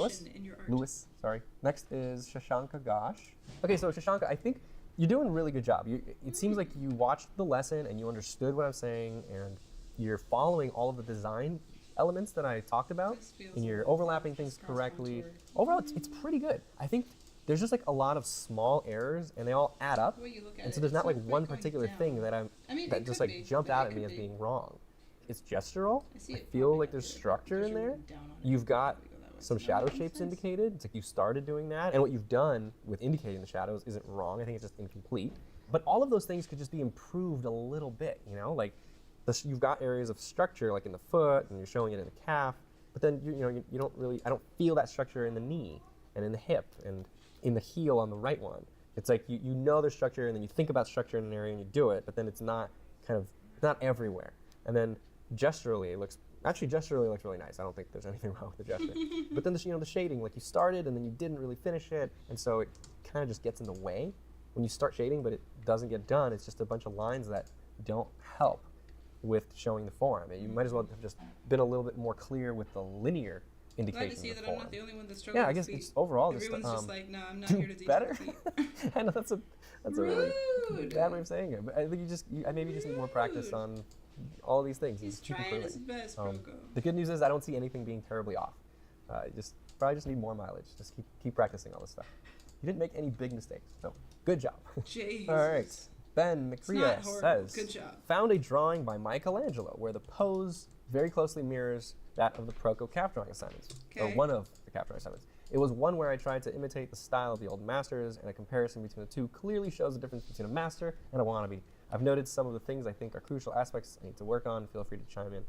Louis. Sorry. Next is Shashanka Ghosh. Okay, so Shashanka, I think you're doing a really good job. It seems like you watched the lesson and you understood what I'm saying, and you're following all of the design elements that I talked about, and you're overlapping things correctly. Overall, it's pretty good. I think there's just like a lot of small errors, and they all add up. And so there's not like one particular thing that just like jumped out at me as being wrong. It's gestural. I feel like there's structure in there. You've got some shadow shapes indicated. It's like you started doing that, and what you've done with indicating the shadows isn't wrong. I think it's just incomplete. But all of those things could just be improved a little bit, you know? Like you've got areas of structure like in the foot, and you're showing it in the calf, but then you don't really, I don't feel that structure in the knee and in the hip and in the heel on the right one. It's like you know there's structure, and then you think about structure in an area and you do it, but then it's not everywhere. And then gesturally it looks really nice. I don't think there's anything wrong with the gesture. But then the shading, like you started and then you didn't really finish it, and so it kind of just gets in the way when you start shading, but it doesn't get done. It's just a bunch of lines that don't help with showing the form. You might as well have just been a little bit more clear with the linear indication. Glad to see of the that form. I'm not the only one that's struggling. Yeah, I guess it's overall everyone's just like, no, I'm not here to teach better. feet. I know that's a really bad way of saying it, but I think I maybe just need more practice on all these things. He's trying his best, Proko. The good news is I don't see anything being terribly off. Probably just need more mileage. Just keep practicing all this stuff. You didn't make any big mistakes, so good job. Jesus. All right. Ben McCrea says, good job. Found a drawing by Michelangelo where the pose very closely mirrors that of the Proko calf drawing assignments, or one of the calf drawing assignments. It was one where I tried to imitate the style of the old masters, and a comparison between the two clearly shows the difference between a master and a wannabe. I've noted some of the things I think are crucial aspects I need to work on. Feel free to chime in.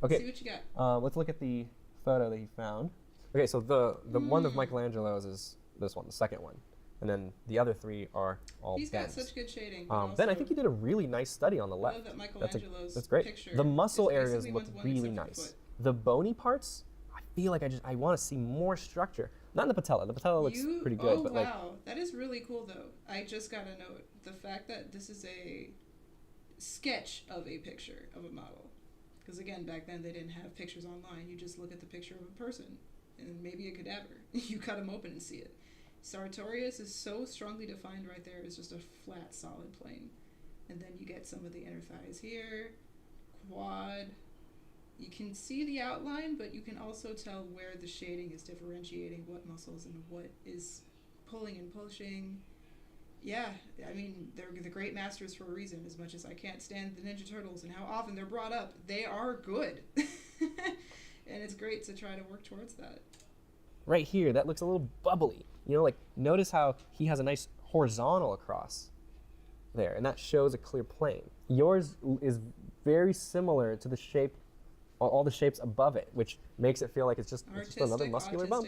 Okay. See what you got. Let's look at the photo that he found. Okay, so the one of Michelangelo's is this one, the second one. And then the other three are all He's Ben's. got such good shading. Ben, I think you did a really nice study on the left. I love that Michelangelo's that's great. picture The muscle is areas basically look one really except for nice. foot. The bony parts, I feel like I want to see more structure. Not in the patella. The patella looks pretty good. Oh, but wow. That is really cool, though. I just got to note the fact that this is a sketch of a picture of a model. Because, again, back then they didn't have pictures online. You just look at the picture of a person and maybe a cadaver. You cut them open and see it. Sartorius is so strongly defined right there. It's just a flat, solid plane. And then you get some of the inner thighs here, quad. You can see the outline, but you can also tell where the shading is differentiating what muscles and what is pulling and pushing. Yeah, I mean, they're the great masters for a reason. As much as I can't stand the Ninja Turtles and how often they're brought up, they are good. And it's great to try to work towards that. right here, that looks a little bubbly. You know, like notice how he has a nice horizontal across there, and that shows a clear plane. Yours is very similar to the shape, all the shapes above it, which makes it feel like it's just another muscular bump.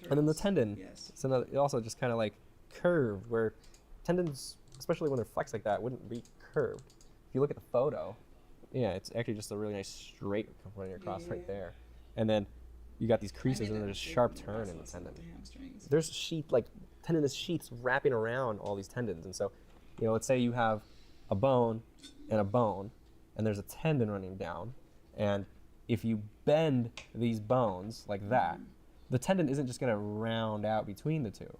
And then the tendon, yes. it also just kind of like curved, where tendons, especially when they're flexed like that, wouldn't be curved. If you look at the photo, yeah, it's actually just a really nice straight running across right there. And then you got these creases, and there's a sharp turn in the tendon. There's tendinous sheaths wrapping around all these tendons. And so, you know, let's say you have a bone, and there's a tendon running down, and if you bend these bones like that, the tendon isn't just going to round out between the two,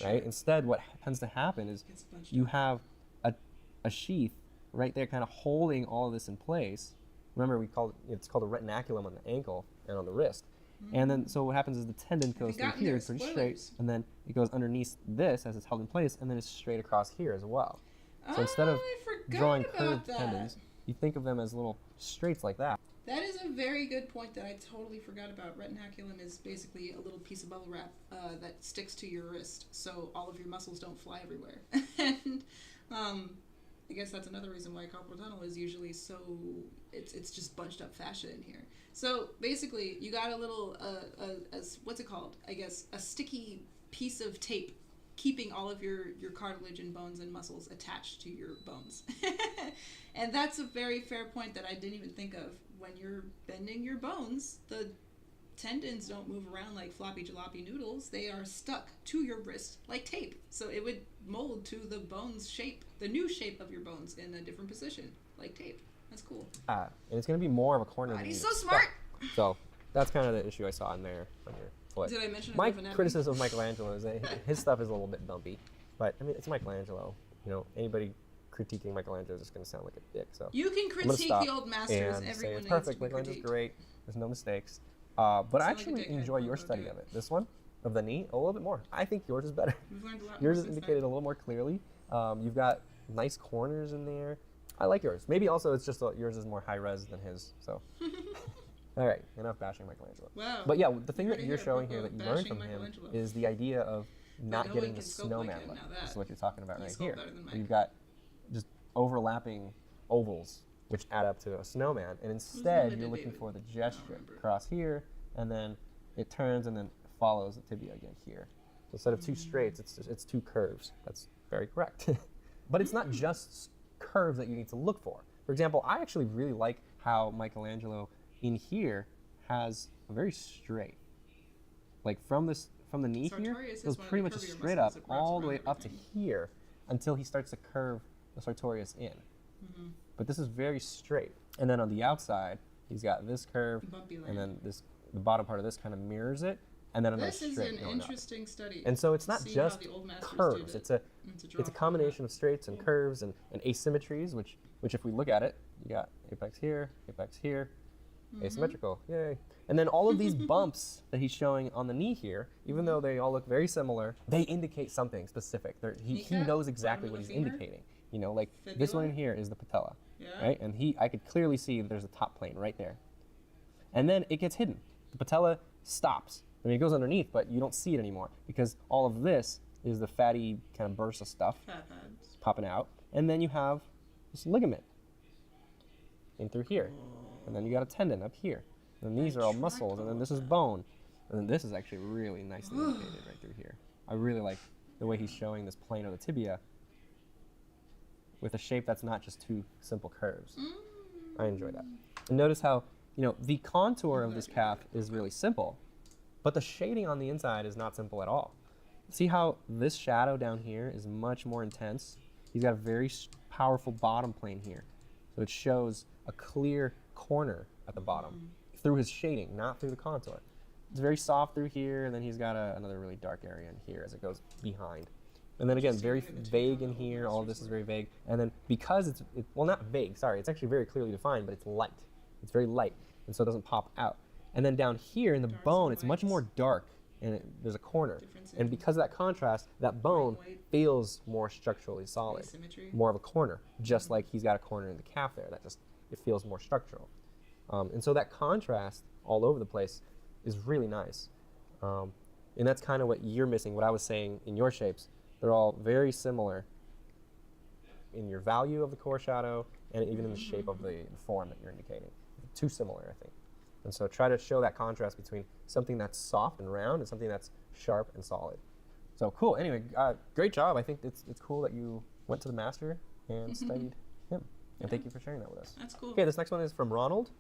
right? Instead, what tends to happen is you have a sheath right there kind of holding all of this in place. Remember, it's called a retinaculum on the ankle and on the wrist. And then, so what happens is the tendon goes through here, it's pretty straight, and then it goes underneath this as it's held in place, and then it's straight across here as well. So instead of drawing curved tendons, you think of them as little straights like that. That is a very good point that I totally forgot about. Retinaculum is basically a little piece of bubble wrap that sticks to your wrist, so all of your muscles don't fly everywhere. And I guess that's another reason why carpal tunnel is usually so, it's just bunched up fascia in here. So basically, you got a little, what's it called? I guess a sticky piece of tape keeping all of your cartilage and bones and muscles attached to your bones. And that's a very fair point that I didn't even think of. When you're bending your bones, the tendons don't move around like floppy jalopy noodles. They are stuck to your wrist like tape. So it would mold to the bone's shape, the new shape of your bones in a different position, like tape. That's cool. And it's going to be more of a corner than Body's so smart! So that's kind of the issue I saw in there on your foot. Did I mention My criticism of Michelangelo is that his stuff is a little bit bumpy. But, I mean, it's Michelangelo. You know, anybody critiquing Michelangelo is just going to sound like a dick. So you can critique the old masters. And everyone say it's needs perfect. to be Michelangelo's critiqued. great. There's no mistakes. But I actually like a dickhead, enjoy your but study do of it. This one, of the knee, a little bit more. I think yours is better. We've learned a lot Yours more is since indicated a little more clearly. You've got nice corners in there. I like yours. Maybe also it's just yours is more high res than his. So, all right, enough bashing Michelangelo. Wow. But yeah, the thing You that heard it you're here, showing Proko, here that you bashing learned from him Michelangelo. is the idea of not no getting one the can sculpt snowman like him, look. now that. This is what you're talking about You right sculpt here. better than Mike. You've got just overlapping ovals, which add up to a snowman, and instead Linda you're looking David? for the gesture remember. across here, and then it turns and then follows the tibia again here. So instead of two straights, it's two curves. That's very correct. But it's not just curves that you need to look for. For example, I actually really like how Michelangelo in here has a very straight, like from the knee here, Sartorius it goes is one of pretty the much curvier straight muscles up that wraps all the around way up to everything. here until he starts to curve the sartorius in. Mm-hmm. But this is very straight. And then on the outside, he's got this curve, Bumpy line. and then the bottom part of this kind of mirrors it, and then another This is straight an going up. interesting study. And so it's not See just how the old masters curves. did it It's to draw a from combination of straights and curves and asymmetries, which if we look at it, you got apex here, asymmetrical, yay. And then all of these bumps that he's showing on the knee here, even though they all look very similar, they indicate something specific. He Kneecap, knows exactly bottom what of he's the femur, indicating. You know, like this one fibula. here is the patella, Yeah. right? And I could clearly see there's a top plane right there. And then it gets hidden. The patella stops. I mean, it goes underneath, but you don't see it anymore because all of this is the fatty kind of burst of stuff Fat pads. popping out. And then you have this ligament in through here. And then you got a tendon up here. And these are all muscles, and then this is bone. And then this is actually really nicely indicated right through here. I really like the way he's showing this plane of the tibia with a shape that's not just two simple curves. I enjoy that. And notice how, you know, the contour of this calf is really simple, but the shading on the inside is not simple at all. See how this shadow down here is much more intense? He's got a very powerful bottom plane here. So it shows a clear corner at the bottom through his shading, not through the contour. It's very soft through here, and then he's got another really dark area in here as it goes behind. And then again, very vague in here. All of this is very vague. And then because it's well, not vague, sorry, it's actually very clearly defined, but it's light. It's very light, and so it doesn't pop out. And then down here in the bone, it's much more dark, and there's a corner. And because of that contrast, that bone feels more structurally solid, Asymmetry. more of a corner, just like he's got a corner in the calf there. That just, it feels more structural. And so that contrast all over the place is really nice. And that's kind of what you're missing, what I was saying in your shapes. They're all very similar in your value of the core shadow and even in the shape of the form that you're indicating. Too similar, I think. And so try to show that contrast between something that's soft and round and something that's sharp and solid. So cool. Anyway, great job. I think it's cool that you went to the master and studied him. And thank you for sharing that with us. That's cool. Okay, this next one is from Ronald.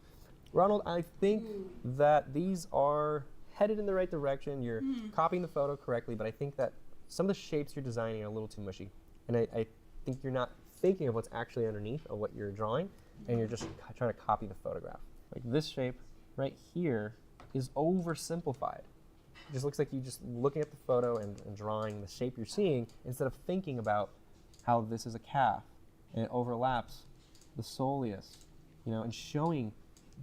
Ronald, I think that these are headed in the right direction. You're copying the photo correctly, but I think that some of the shapes you're designing are a little too mushy. And I think you're not thinking of what's actually underneath of what you're drawing, and you're just trying to copy the photograph. Like this shape right here is oversimplified. It just looks like you just looking at the photo and drawing the shape you're seeing instead of thinking about how this is a calf and it overlaps the soleus, you know, and showing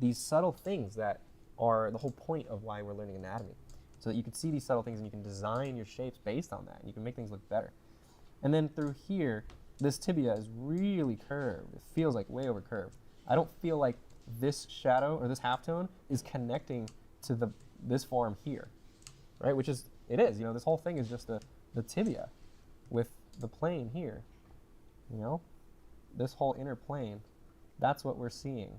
these subtle things that are the whole point of why we're learning anatomy. So that you can see these subtle things and you can design your shapes based on that and you can make things look better. And then through here, this tibia is really curved. It feels like way over curved. I don't feel like this shadow or this halftone is connecting to this form here, right? Which is, it is, you know, this whole thing is just the tibia with the plane here, you know? This whole inner plane, that's what we're seeing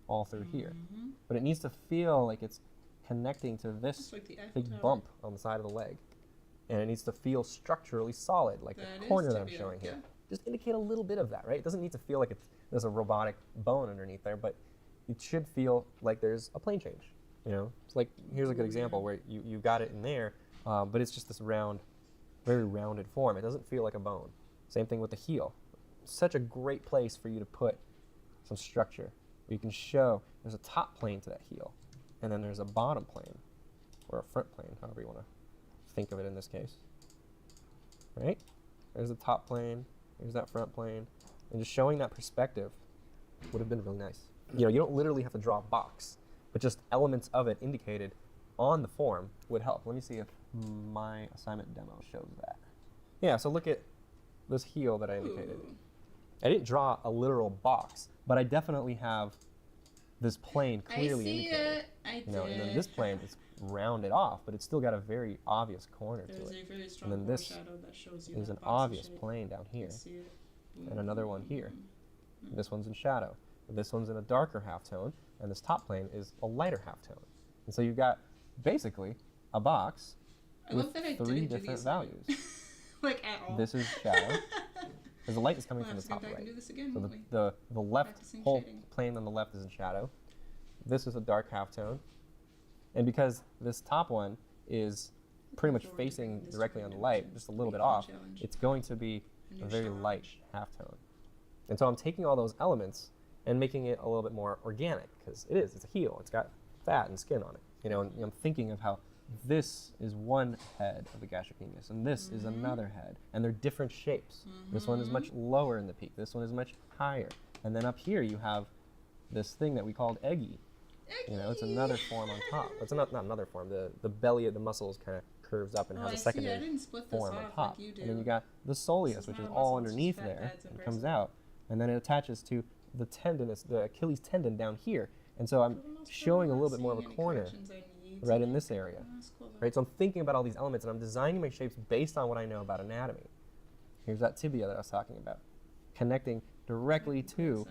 all through here. But it needs to feel like it's connecting to this big bump on the side of the leg. And it needs to feel structurally solid, like the corner that I'm showing here. Just indicate a little bit of that, right? It doesn't need to feel like there's a robotic bone underneath there, but it should feel like there's a plane change, you know? It's like, here's a good example where you got it in there, but it's just this round, very rounded form. It doesn't feel like a bone. Same thing with the heel. Such a great place for you to put some structure. Where you can show there's a top plane to that heel, and then there's a bottom plane, or a front plane, however you want to think of it in this case, right? There's the top plane, there's that front plane, and just showing that perspective would have been really nice. You know, you don't literally have to draw a box, but just elements of it indicated on the form would help. Let me see if my assignment demo shows that. Yeah, so look at this heel that I indicated. I didn't draw a literal box, but I definitely have this plane clearly indicated. I you know, and then this plane is rounded off, but it's still got a very obvious corner to it. A very strong and then this that shows you is an boxy obvious shape. plane down here, and Mm. another one here. This one's in shadow. This one's in a darker halftone, and this top plane is a lighter halftone. And so you've got basically a box with three different values. Like at all. This is shadow. Because the light is coming from the top right. So the left whole plane on the left is in shadow. This is a dark halftone. And because this top one is pretty much facing directly on the light, just a little bit off, it's going to be a very light halftone. And so I'm taking all those elements and making it a little bit more organic, because it's a heel, it's got fat and skin on it. You know, and I'm thinking of how this is one head of the gastrocnemius, and this is another head, and they're different shapes. This one is much lower in the peak, this one is much higher. And then up here you have this thing that we called eggy. You know, it's another form on top. It's not another form. The belly of the muscles kind of curves up and has a secondary form on top. Like and then you got the soleus, which is all underneath there, and comes out. And then it attaches to the tendinous, the Achilles tendon down here. And so I'm showing a little bit more of a corner right in this area. Right? So I'm thinking about all these elements, and I'm designing my shapes based on what I know about anatomy. Here's that tibia that I was talking about, connecting directly to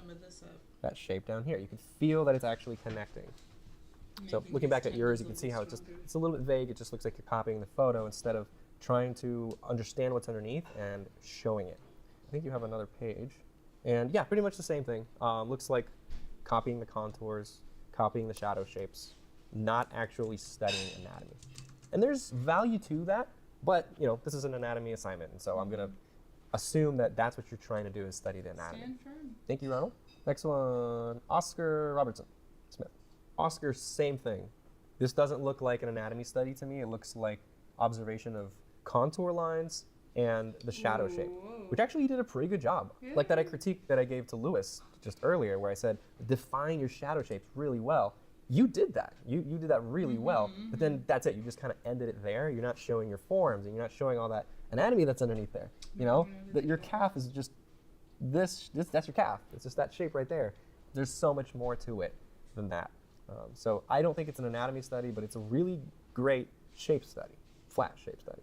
that shape down here. You can feel that it's actually connecting. So looking back at yours, you can see how it's a little bit vague. It just looks like you're copying the photo instead of trying to understand what's underneath and showing it. I think you have another page. And yeah, pretty much the same thing. Looks like copying the contours, copying the shadow shapes, not actually studying anatomy. And there's value to that, but you know, this is an anatomy assignment, and so I'm gonna assume that that's what you're trying to do is study the anatomy. Stand firm. Thank you, Ronald. Next one, Oscar Robertson Smith. Oscar, same thing. This doesn't look like an anatomy study to me. It looks like observation of contour lines and the shadow shape, which actually you did a pretty good job. Yeah. Like that critique that I gave to Lewis just earlier, where I said, define your shadow shapes really well. You did that. You did that really well, but then that's it. You just kind of ended it there. You're not showing your forms, and you're not showing all that anatomy that's underneath there. You know, that your calf is just this, that's your calf. It's just that shape right there. There's so much more to it than that. So I don't think it's an anatomy study, but it's a really great shape study, flat shape study.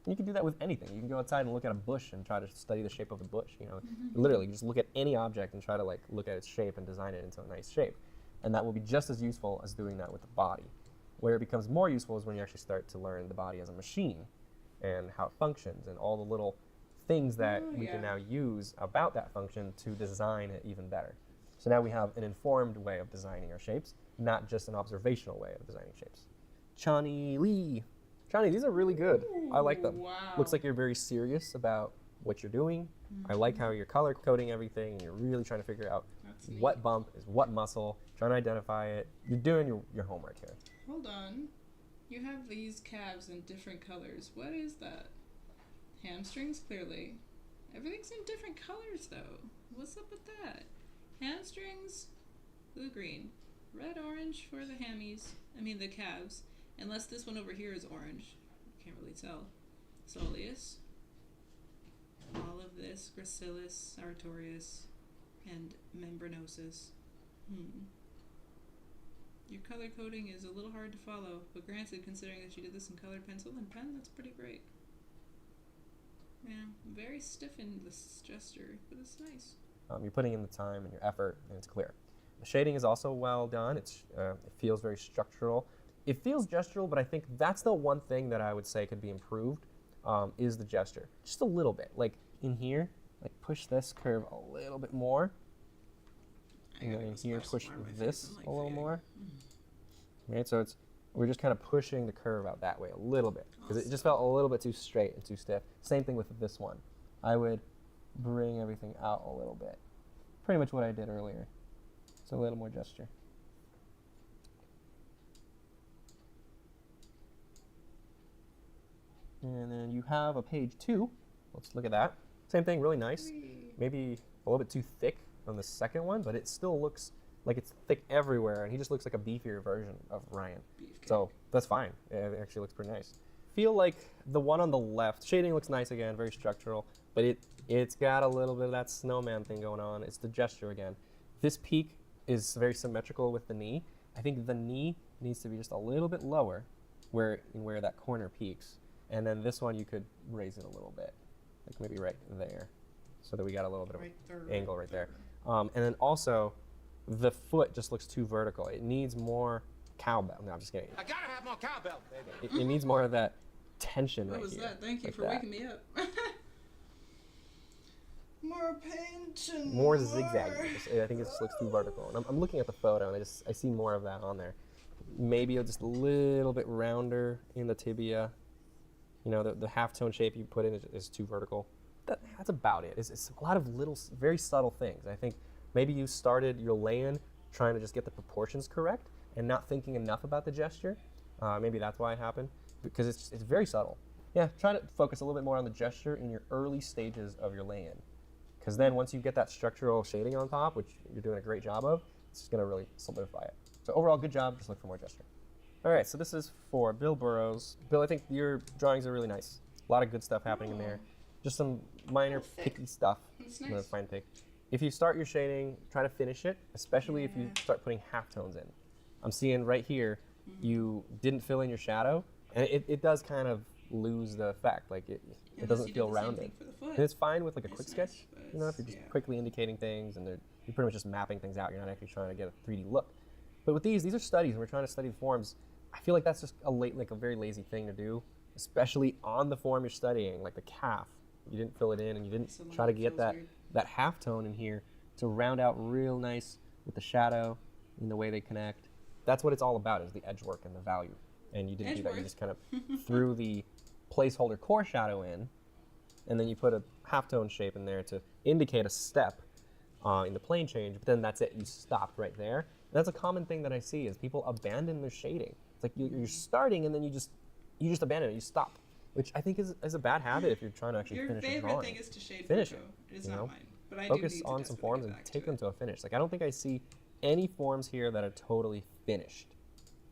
You can do that with anything. You can go outside and look at a bush and try to study the shape of the bush. You know, literally just look at any object and try to like look at its shape and design it into a nice shape. And that will be just as useful as doing that with the body. Where it becomes more useful is when you actually start to learn the body as a machine and how it functions and all the little things that we can now use about that function to design it even better. So now we have an informed way of designing our shapes, not just an observational way of designing shapes. Chani Lee. Chani, these are really good. I like them. Wow. Looks like you're very serious about what you're doing. I like how you're color coding everything and you're really trying to figure out what bump is what muscle, trying to identify it. You're doing your homework here. Hold on. You have these calves in different colors. What is that? Hamstrings, clearly. Everything's in different colors, though. What's up with that? Hamstrings, blue-green. Red-orange for the the calves. Unless this one over here is orange. Can't really tell. Soleus. All of this. Gracilis, sartorius, and membranosus. Your color coding is a little hard to follow, but granted, considering that you did this in colored pencil and pen, that's pretty great. Yeah, very stiff in this gesture, but it's nice. You're putting in the time and your effort, and it's clear. The shading is also well done. It feels very structural. It feels gestural, but I think that's the one thing that I would say could be improved, is the gesture. Just a little bit. Like in here, like push this curve a little bit more. And then in here, push this a little more. Right, so we're just kind of pushing the curve out that way a little bit because it just felt a little bit too straight and too stiff. Same thing with this one. I would bring everything out a little bit. Pretty much what I did earlier. So a little more gesture. And then you have a page 2. Let's look at that. Same thing, really nice. Maybe a little bit too thick on the second one, but it still looks like it's thick everywhere, and he just looks like a beefier version of Ryan. Beefcake. So that's fine. It actually looks pretty nice. Feel like the one on the left, shading looks nice again, very structural, but it's got a little bit of that snowman thing going on. It's the gesture again. This peak is very symmetrical with the knee. I think the knee needs to be just a little bit lower where that corner peaks. And then this one you could raise it a little bit, like maybe right there, so that we got a little bit of angle right there. And then also, the foot just looks too vertical. It needs more cowbell. No, I'm just kidding. I gotta have more cowbell, baby. It needs more of that tension right here. What was that? Thank you like for waking me up. More tension. More zigzag. I think it just looks too vertical. And I'm looking at the photo, and I see more of that on there. Maybe just a little bit rounder in the tibia. You know, the halftone shape you put in is too vertical. That's about it. It's a lot of little, very subtle things. I think maybe you started your lay-in trying to just get the proportions correct and not thinking enough about the gesture. Maybe that's why it happened, because it's very subtle. Yeah, try to focus a little bit more on the gesture in your early stages of your lay-in. Because then once you get that structural shading on top, which you're doing a great job of, it's just going to really solidify it. So overall, good job. Just look for more gesture. All right, so this is for Bill Burrows. Bill, I think your drawings are really nice. A lot of good stuff happening in there. Just some minor picky stuff. That's I'm gonna nice. fine pick. If you start your shading, try to finish it, especially if you start putting halftones in. I'm seeing right here, you didn't fill in your shadow, and it does kind of lose the effect. Like it doesn't feel rounded. And it's fine with like a quick sketch, you know, if you're just quickly indicating things and you're pretty much just mapping things out. You're not actually trying to get a 3D look. But with these are studies, and we're trying to study the forms. I feel like that's just a very lazy thing to do, especially on the form you're studying, like the calf. You didn't fill it in, and you didn't try to get that halftone in here to round out real nice with the shadow and the way they connect. That's what it's all about, is the edge work and the value. And you didn't do that. You just kind of threw the placeholder core shadow in, and then you put a halftone shape in there to indicate a step in the plane change, but then that's it. You stopped right there. And that's a common thing that I see, is people abandon their shading. It's like you're starting, and then you just abandon it. You stop, which I think is a bad habit if you're trying to actually finish a drawing. Your favorite thing is to shade finish Proko. it. It's you not know? mine, but I Focus do need on to some forms and back take to them it. to a finish. Like I don't think I see any forms here that are totally finished.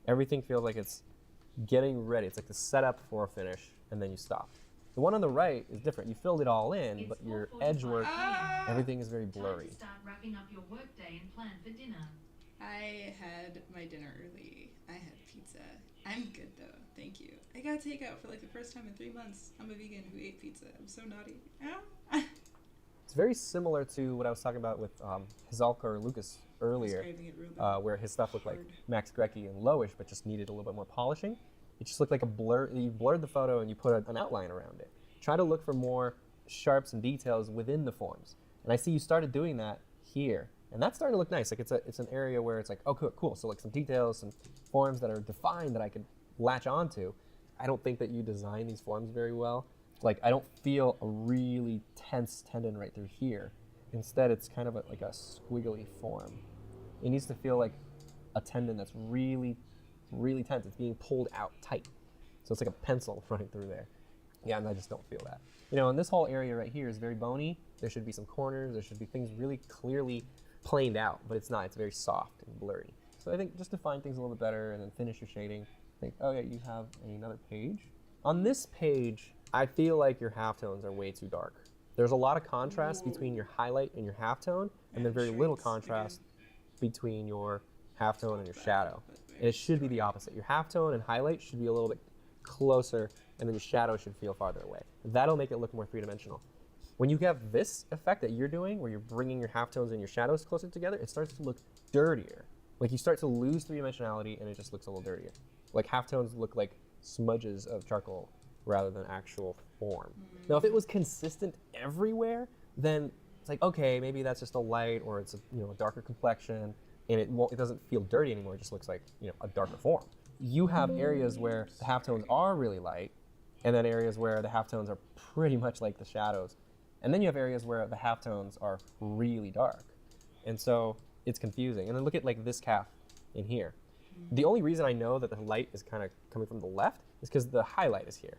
Everything feels like it's getting ready. It's like the setup for a finish, and then you stop. The one on the right is different. You filled it all in, but your edge work, everything is very blurry. Time to start wrapping up your workday and plan for dinner. I had my dinner early. I had pizza. I'm good though. Thank you. I got takeout for like the first time in 3 months. I'm a vegan who ate pizza. I'm so naughty. Ow. It's very similar to what I was talking about with Hazalka or Lucas earlier, Craving it real bad. where his stuff looked like Hard. Max Grecky and lowish, but just needed a little bit more polishing. It just looked like a blur. You blurred the photo and you put an outline around it. Try to look for more sharps and details within the forms. And I see you started doing that here, and that's starting to look nice. Like it's an area where it's like, oh, cool. So like some details, some forms that are defined that I could latch onto. I don't think that you design these forms very well. Like I don't feel a really tense tendon right through here. Instead, it's kind of like a squiggly form. It needs to feel like a tendon that's really, really tense. It's being pulled out tight. So it's like a pencil running through there. Yeah, and I just don't feel that. You know, and this whole area right here is very bony. There should be some corners. There should be things really clearly planed out, but it's not. It's very soft and blurry. So I think just define things a little bit better and then finish your shading. Think, oh yeah, you have another page. On this page, I feel like your halftones are way too dark. There's a lot of contrast between your highlight and your halftone, and then very little contrast between your halftone and your shadow. And it should be the opposite. Your halftone and highlight should be a little bit closer, and then your shadow should feel farther away. That'll make it look more three-dimensional. When you have this effect that you're doing, where you're bringing your halftones and your shadows closer together, it starts to look dirtier. Like you start to lose three-dimensionality, and it just looks a little dirtier. Like halftones look like smudges of charcoal rather than actual form. Now, if it was consistent everywhere, then it's like, okay, maybe that's just a light, or it's a darker complexion, and it doesn't feel dirty anymore. It just looks like a darker form. You have areas where the halftones are really light, and then areas where the halftones are pretty much like the shadows, and then you have areas where the halftones are really dark, and so it's confusing. And then look at like this calf in here. The only reason I know that the light is kind of coming from the left is because the highlight is here.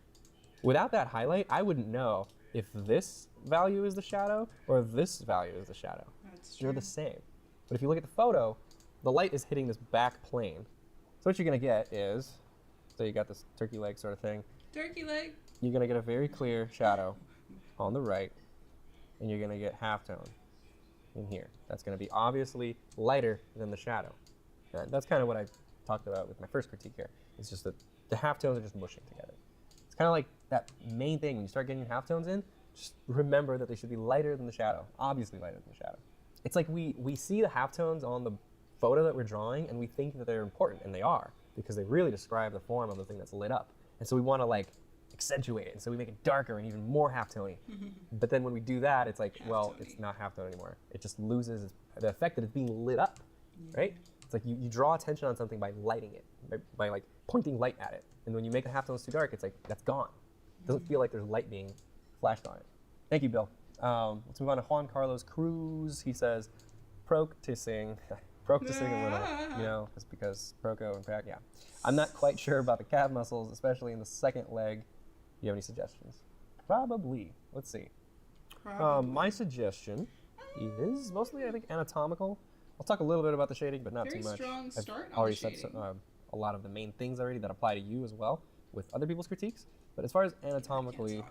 Without that highlight, I wouldn't know if this value is the shadow or if this value is the shadow. They're the same. But if you look at the photo, the light is hitting this back plane. So what you're going to get is, so you got this turkey leg sort of thing. Turkey leg. You're going to get a very clear shadow on the right, and you're going to get halftone in here. That's going to be obviously lighter than the shadow. And that's kind of what I talked about with my first critique here. It's just that the halftones are just mushing together. It's kind of like that main thing. When you start getting your halftones in, just remember that they should be lighter than the shadow, obviously lighter than the shadow. It's like we see the halftones on the photo that we're drawing, and we think that they're important, and they are, because they really describe the form of the thing that's lit up. And so we want to like accentuate it, and so we make it darker and even more halftony. But then when we do that, it's like, well, it's not halftone anymore. It just loses the effect that it's being lit up, right? It's like you draw attention on something by lighting it, by like pointing light at it. And when you make the halftones too dark, it's like, that's gone. It doesn't feel like there's light being flashed on it. Thank you, Bill. Let's move on to Juan Carlos Cruz. He says, practicing a little, just because Proko and Prac, yeah. I'm not quite sure about the calf muscles, especially in the second leg. Do you have any suggestions? Probably. Let's see. My suggestion is mostly, I think, anatomical. I'll talk a little bit about the shading, but not Very too much. strong start I've on already the said shading. a lot of the main things already that apply to you as well with other people's critiques. But as far as anatomically,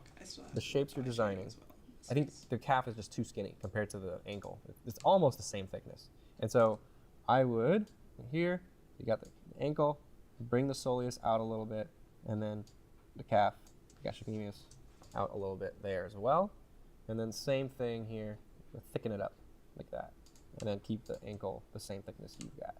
the shapes you're designing, I think the calf is just too skinny compared to the ankle. It's almost the same thickness. And so I would, here, you got the ankle, bring the soleus out a little bit, and then the calf, gastrocnemius, out a little bit there as well. And then same thing here, thicken it up like that. And then keep the ankle the same thickness you've got.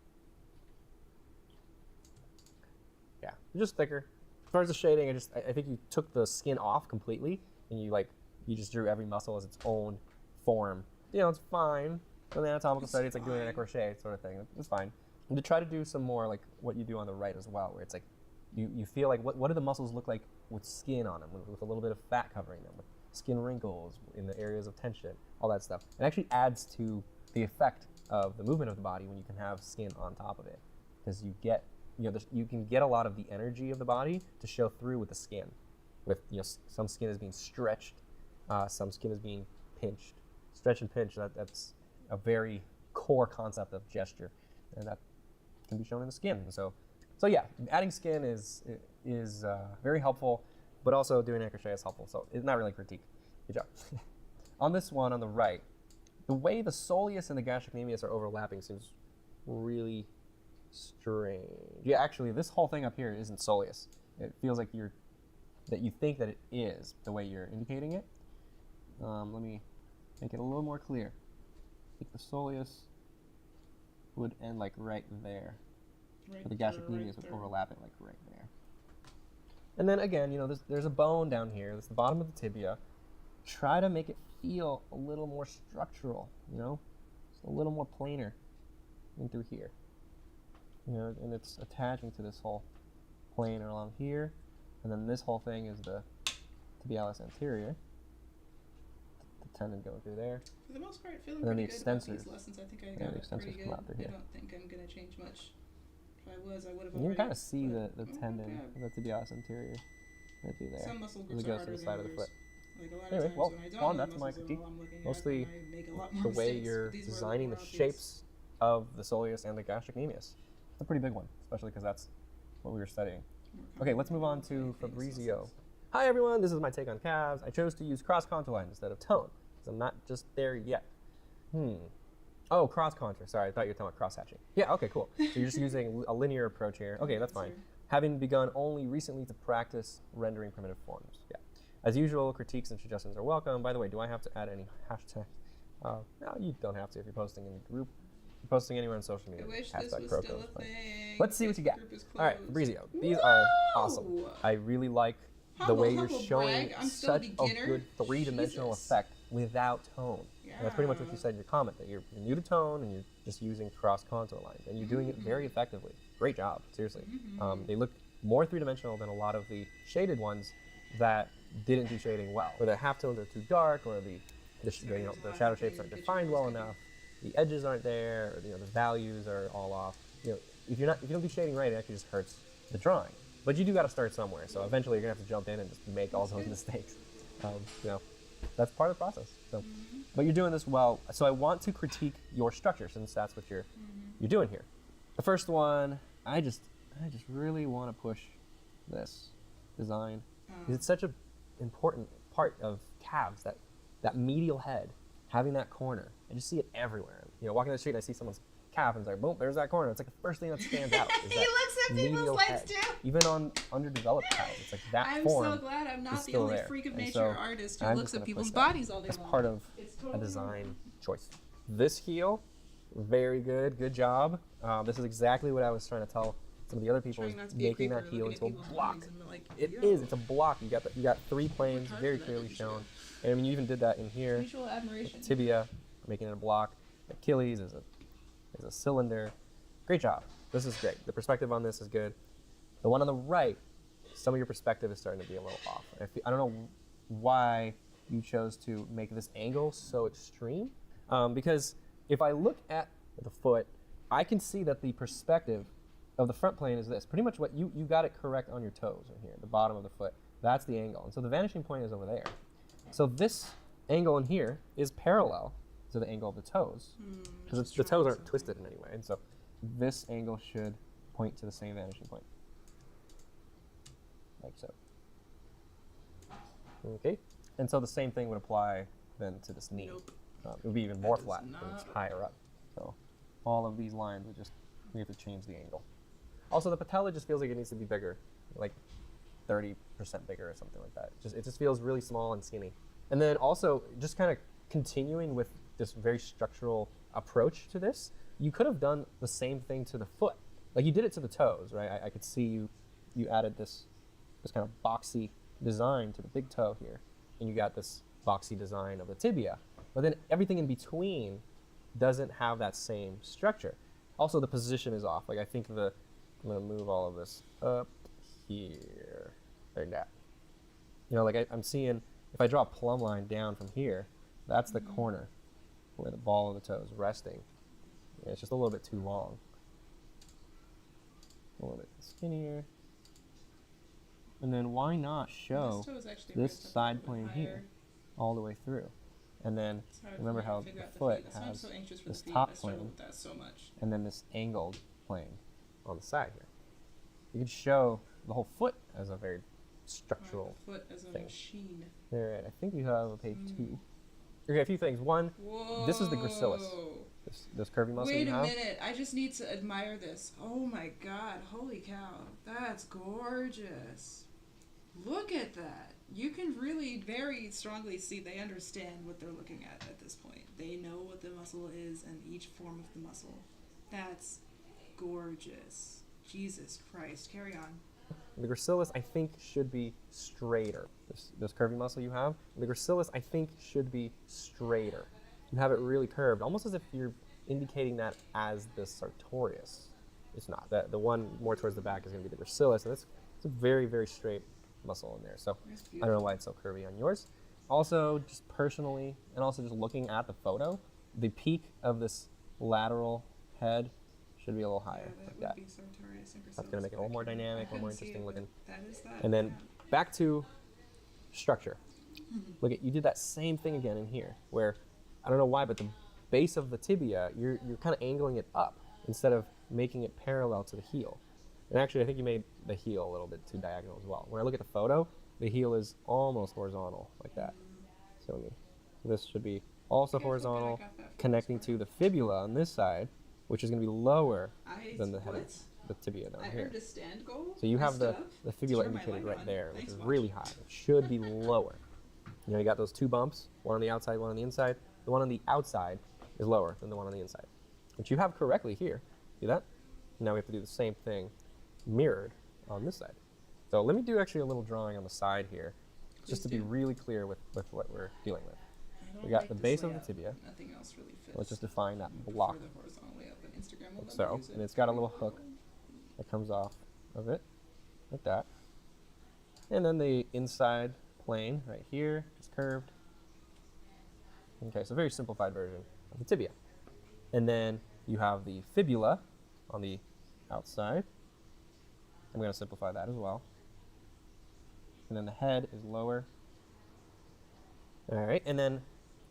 Yeah, just thicker. As far as the shading, I think you took the skin off completely, and you just drew every muscle as its own form. It's fine. For the anatomical study, it's like doing a crochet sort of thing. It's fine. And to try to do some more like what you do on the right as well, where it's like you feel like what do the muscles look like with skin on them, with a little bit of fat covering them, with skin wrinkles in the areas of tension, all that stuff. It actually adds to the effect of the movement of the body when you can have skin on top of it, because you get you can get a lot of the energy of the body to show through with the skin. With some skin is being stretched, some skin is being pinched. Stretch and pinch, that's a very core concept of gesture, and that can be shown in the skin. So yeah, adding skin is very helpful, but also doing a crochet is helpful. So it's not really a critique. Good job. On this one on the right, the way the soleus and the gastrocnemius are overlapping seems really strange. Yeah, actually, this whole thing up here isn't soleus. It feels like you think that it is the way you're indicating it. Let me make it a little more clear. I think the soleus would end like right there. Right But the there, gastrocnemius would there. overlap it like right there. And then again, there's a bone down here. That's the bottom of the tibia. Try to make it feel a little more structural, Just a little more planar in through here. And it's attaching to this whole plane along here. And then this whole thing is the tibialis anterior. The tendon going through there. For the most part, feeling And then pretty the good about extensors. these lessons. I think I Yeah, got the it pretty extensors good. come out through here. I don't think I'm going to change much. If I was, I would have And already. you can kind of see the but- tendon yeah. of the tibialis anterior right through there. Some muscle As groups it are goes to harder the side than of the others. foot. Like a lot of Anyway, times well, when I don't on, know that's my muscles at critique. all, I'm looking Mostly at them and I make a lot more The way mistakes, you're but these were a designing the little more obvious. shapes of the soleus and the gastrocnemius. It's a pretty big one, especially because that's what we were studying. More Okay, let's move on complicated to things, Fabrizio. muscles. Hi everyone, this is my take on calves. I chose to use cross contour lines instead of tone, because I'm not just there yet. Oh, cross contour. Sorry, I thought you were talking about cross hatching. Yeah, okay, cool. So you're just using a linear approach here. Okay, that's fine. Having begun only recently to practice rendering primitive forms. Yeah. As usual, critiques and suggestions are welcome. By the way, do I have to add any hashtags? No, you don't have to if you're posting in the group. If you're posting anywhere on social media. I wish hashtag this was Proko still is a fine. thing. Let's see what you got. Group is All right, closed. Fabrizio. These are awesome. Whoa! I really like the Humble, way you're humble showing brag. I'm still a such a beginner. good three-dimensional Jesus. effect without tone. And that's pretty much what you Yeah. said in your comment, that you're new to tone and you're just using cross contour lines. And you're doing it very effectively. Great job, seriously. They look more three-dimensional than a lot of the shaded ones that didn't do shading well. Or the halftones are too dark, or the shadow shapes aren't defined well enough. The edges aren't there, or the values are all off. If you don't do shading right, it actually just hurts the drawing. But you do got to start somewhere. So eventually, you're gonna have to jump in and just make all those mistakes. That's part of the process. So, but you're doing this well. So I want to critique your structure, since that's what you're doing here. The first one, I just really want to push this design, because it's such an important part of calves, that medial head, having that corner. I just see it everywhere. Walking down the street, I see someone's calf, and it's like, boom, there's that corner. It's like the first thing that stands out. Is He that looks at people's medial legs head. too. Even on underdeveloped calves, it's like that I'm form. so glad I'm is not the still only there. freak of And nature so artist who I'm looks just at gonna people's push that bodies all day as long. part of It's a totally design choice. This heel, very good job. This is exactly what I was trying to tell some of the other people, Trying is not to be a making creeper, that heel looking at into a people's block. bodies and like, It yo. is. It's a block. You got three planes, hard very for that clearly to shown. show. And I mean, you even did that in here. Visual admiration. Tibia, making it a block. Achilles is a cylinder. Great job. This is great. The perspective on this is good. The one on the right, some of your perspective is starting to be a little off. I don't know why you chose to make this angle so extreme, because if I look at the foot, I can see that the perspective of the front plane is this. Pretty much what you got it correct on your toes in here, the bottom of the foot. That's the angle. And so the vanishing point is over there. So this angle in here is parallel to the angle of the toes, because the toes aren't twisted in any way. And so this angle should point to the same vanishing point, like so. Okay, and so the same thing would apply then to this knee. Nope. It would be even more does flat when it's not higher up. So all of these lines would we have to change the angle. Also, the patella just feels like it needs to be bigger, like 30% bigger or something like that. It just feels really small and skinny. And then also, just kind of continuing with this very structural approach to this, you could have done the same thing to the foot. Like you did it to the toes, right? I could see you added this kind of boxy design to the big toe here, and you got this boxy design of the tibia. But then everything in between doesn't have that same structure. Also, the position is off. Like I think I'm gonna move all of this up here, like that. Like I'm seeing, if I draw a plumb line down from here, that's the corner where the ball of the toe is resting. Yeah, it's just a little bit too long. A little bit skinnier. And then why not show This toe is actually this raised up a side little plane bit here higher. all the way through? And then It's hard for remember me to how figure the out foot feet. That's why I'm has so anxious for this the feet. top I struggle plane with that so much. and then this angled plane on the side here. You could show the whole foot as a very structural The foot as a thing. machine. All right, I think you have a page 2. Okay, a few things. One, Whoa. this is the gracilis. This curvy muscle Wait you a have. minute. I just need to admire this. Oh my god. Holy cow. That's gorgeous. Look at that. You can really very strongly see they understand what they're looking at this point. They know what the muscle is and each form of the muscle. That's gorgeous. Jesus Christ. Carry on. The gracilis, I think, should be straighter. This curvy muscle you have, the gracilis, I think, should be straighter. You have it really curved, almost as if you're indicating that as the sartorius. It's not. The one more towards the back is going to be the gracilis, and it's a very, very straight muscle in there. So I don't know why it's so curvy on yours. Also, just personally, and also just looking at the photo, the peak of this lateral head should be a little higher, like that. That's going to make it a little more dynamic, a little more interesting looking. That is that. And then back to structure. Look at, you did that same thing again in here, where I don't know why, but the base of the tibia, you're kind of angling it up instead of making it parallel to the heel. And actually, I think you made the heel a little bit too diagonal as well. When I look at the photo, the heel is almost horizontal, like that. So this should be also horizontal, connecting to the fibula on this side, which is going to be lower than the head of the tibia down here. Understand goals. So you have the fibula indicated right there, which is really high. It should be lower. You know, you got those two bumps, one on the outside, one on the inside. The one on the outside is lower than the one on the inside, which you have correctly here. See that? Now we have to do the same thing mirrored on this side. So let me do actually a little drawing on the side here, just to be really clear with what we're dealing with. We got the base of the tibia. Nothing else really fits. Let's just define that block. Like so, and it's got a little hook that comes off of it, like that. And then the inside plane right here is curved. Okay, so very simplified version of the tibia. And then you have the fibula on the outside. I'm going to simplify that as well. And then the head is lower. All right, and then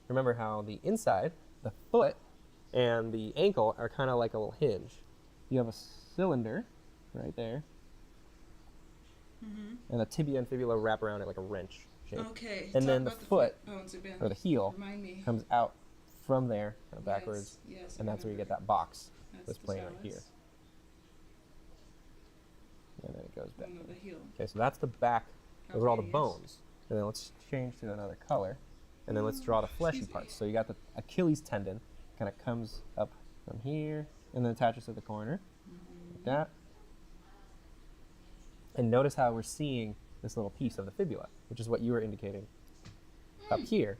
remember how the inside, the foot, and the ankle are kind of like a little hinge. You have a cylinder right there. And the tibia and fibula wrap around it like a wrench shape. Okay. And then the foot, or the heel, comes out from there, kind of backwards. Yes, and that's where you get that box that's playing right here. And then it goes back. Okay, so that's the back. Those are all the bones. And then let's change to another color. And then let's draw the fleshy parts. So you got the Achilles tendon, kind of comes up from here, and then attaches to the corner, like that. And notice how we're seeing this little piece of the fibula, which is what you were indicating up here,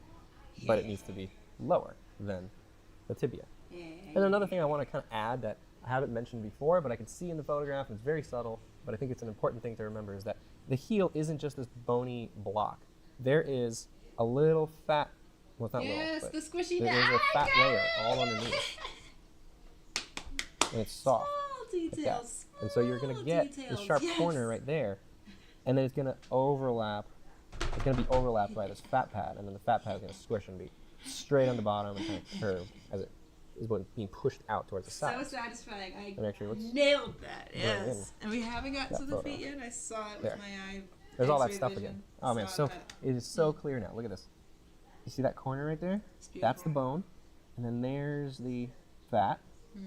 but it needs to be lower than the tibia. And another thing I want to kind of add that I haven't mentioned before, but I can see in the photograph, and it's very subtle, but I think it's an important thing to remember, is that the heel isn't just this bony block. There is a little fat, well, it's not little, but the squishy there's a fat layer all underneath. And it's soft. Like that. And so you're going to get the sharp corner right there, and then it's going to overlap. It's going to be overlapped by this fat pad, and then the fat pad is going to squish and be straight on the bottom and kind of curve as it is being pushed out towards the side. So satisfying. I actually, nailed that. Yes. And we haven't got to the feet yet. I saw it with my eye. There's all that stuff again. Oh man, so it is so clear now. Look at this. You see that corner right there? That's the bone, and then there's the fat,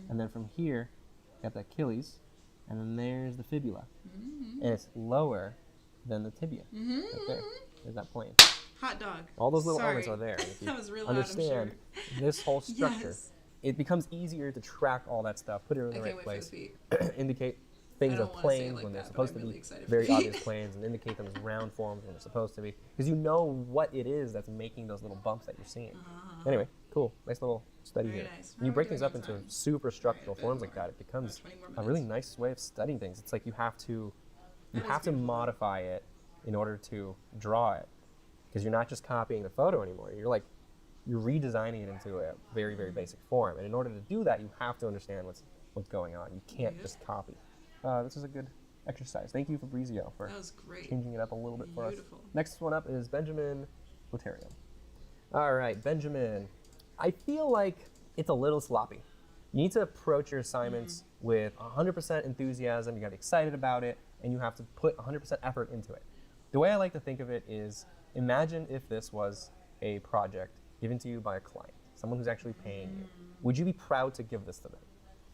and then from here, you got the Achilles, and then there's the fibula, and it's lower than the tibia. Right there. There's that plane. Hot dog. All those little elements are there. If you that was real understand loud, I'm sure. this whole structure, it becomes easier to track all that stuff, put it in the right place, indicate things of planes when they're supposed to be very obvious planes, and indicate them as round forms when they're supposed to be, because you know what it is that's making those little bumps that you're seeing. Anyway, cool, nice little study here. Nice. When you break things up into super structural forms like that, it becomes a really nice way of studying things. It's like you have to modify it in order to draw it, because you're not just copying the photo anymore. You're redesigning it into a very, very basic form, and in order to do that, you have to understand what's going on. You can't just copy. This is a good exercise. Thank you, Fabrizio, for changing it up a little bit for us. Next one up is Benjamin Lotario. All right, Benjamin. I feel like it's a little sloppy. You need to approach your assignments with 100% enthusiasm. You got to be excited about it, and you have to put 100% effort into it. The way I like to think of it is, imagine if this was a project given to you by a client. someone who's actually paying you, would you be proud to give this to them?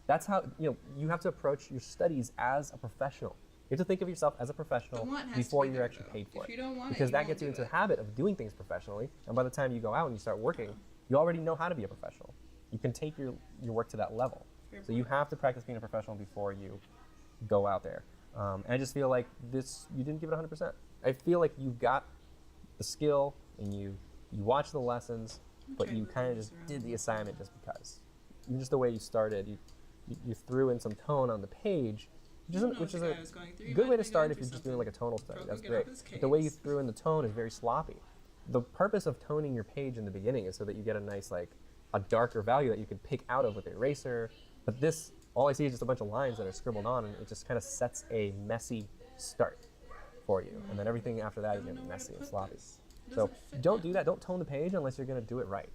That's how, you have to approach your studies as a professional. You have to think of yourself as a professional before you're actually paid for it. If you don't want because it, that gets you into the habit of doing things professionally, and by the time you go out and you start working, you already know how to be a professional. You can take your work to that level. So you have to practice being a professional before you go out there. And I just feel like you didn't give it 100%. I feel like you got the skill and you watched the lessons, but you kind of just did the assignment just because. Just the way you started, you threw in some tone on the page, which is a good way to start if you're just doing like a tonal study. That's great. But the way you threw in the tone is very sloppy. The purpose of toning your page in the beginning is so that you get a nice, like, a darker value that you can pick out of with the eraser. But this, all I see is just a bunch of lines that are scribbled on, and it just kind of sets a messy start for you. And then everything after that is going to be messy and sloppy. So don't do that. Don't tone the page unless you're going to do it right.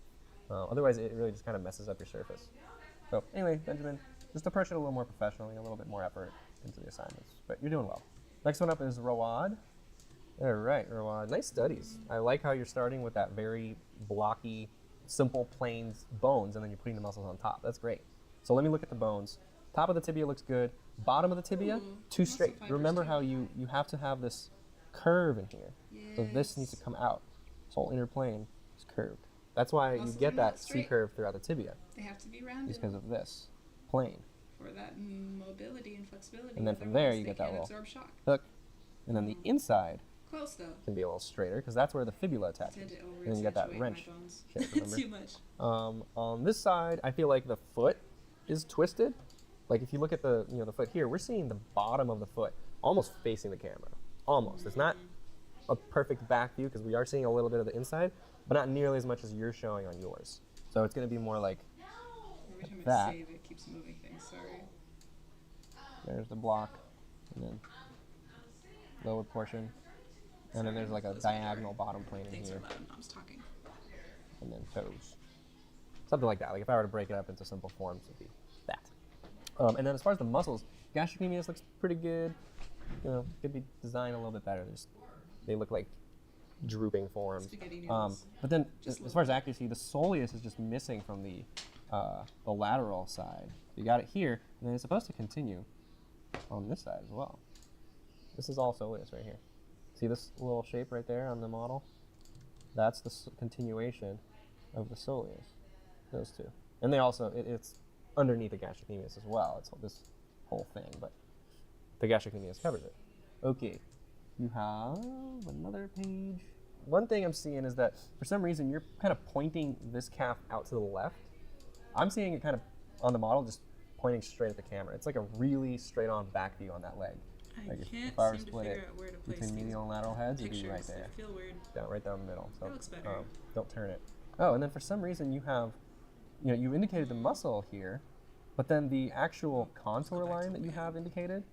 Otherwise, it really just kind of messes up your surface. So anyway, Benjamin, just approach it a little more professionally, a little bit more effort into the assignments. But you're doing well. Next one up is Rawad. All right, Rawad. Nice studies. I like how you're starting with that very blocky, simple, plain bones, and then you're putting the muscles on top. That's great. So let me look at the bones. Top of the tibia looks good. Bottom of the tibia, too straight. Remember how you have to have this curve in here. Yes. So this needs to come out. This whole inner plane is curved. That's why you get that C curve throughout the tibia. They have to be rounded. Just because of this plane. For that mobility and flexibility. And then from there you get that little hook. And then the inside can be a little straighter because that's where the fibula attaches. And then you get that wrench. Too much. On this side, I feel like the foot is twisted. Like if you look at the the foot here, we're seeing the bottom of the foot almost facing the camera. Almost. It's not a perfect back view because we are seeing a little bit of the inside, but not nearly as much as you're showing on yours. So it's going to be more like every time that. I save, it keeps moving things. Sorry. There's the block, and then lower portion, and then there's like a diagonal bottom plane in here. Mom's talking. And then toes. Something like that. Like if I were to break it up into simple forms, it'd be that. And then as far as the muscles, gastrocnemius looks pretty good. Could be designed a little bit better. They look like drooping forms. But then as far as accuracy, the soleus is just missing from the lateral side. You got it here, and then it's supposed to continue on this side as well. This is all soleus right here. See this little shape right there on the model? That's the continuation of the soleus. Those two. And they also, it's underneath the gastrocnemius as well. It's this whole thing, but the gastrocnemius covers it. Okay, you have another page. One thing I'm seeing is that for some reason you're kind of pointing this calf out to the left. I'm seeing it kind of on the model just pointing straight at the camera. It's like a really straight on back view on that leg. Like if I were to split it between medial and lateral heads, it'd be right there. Feel weird. Right down the middle. So that looks better. Don't turn it. Oh, and then for some reason you have, you indicated the muscle here, but then the actual contour line that you have indicated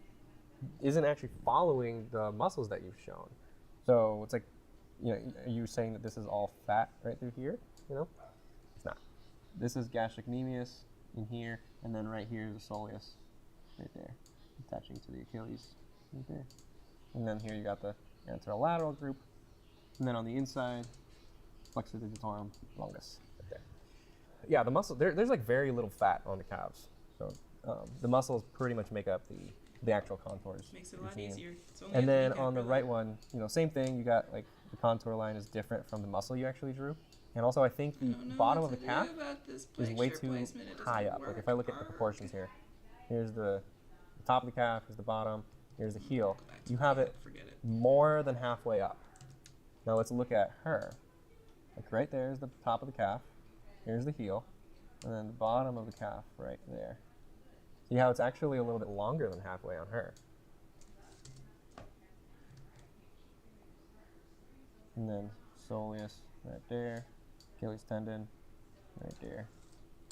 isn't actually following the muscles that you've shown. So it's like, are you saying that this is all fat right through here? It's not. This is gastrocnemius in here, and then right here is the soleus, right there, attaching to the Achilles, right there. And then here you got the anterolateral group, and then on the inside, flexor digitorum longus, right there. Yeah, the muscle, there's like very little fat on the calves, so the muscles pretty much make up the actual contours. Makes it a lot easier. And then on the right one, same thing. You got like the contour line is different from the muscle you actually drew. And also I think the bottom of the calf is way too high up. Like if I look at the proportions here, here's the top of the calf, here's the bottom, here's the heel. You have it more than halfway up. Now let's look at her. Like right there is the top of the calf, here's the heel, and then the bottom of the calf right there. See how it's actually a little bit longer than halfway on her. And then soleus right there, Achilles tendon right there.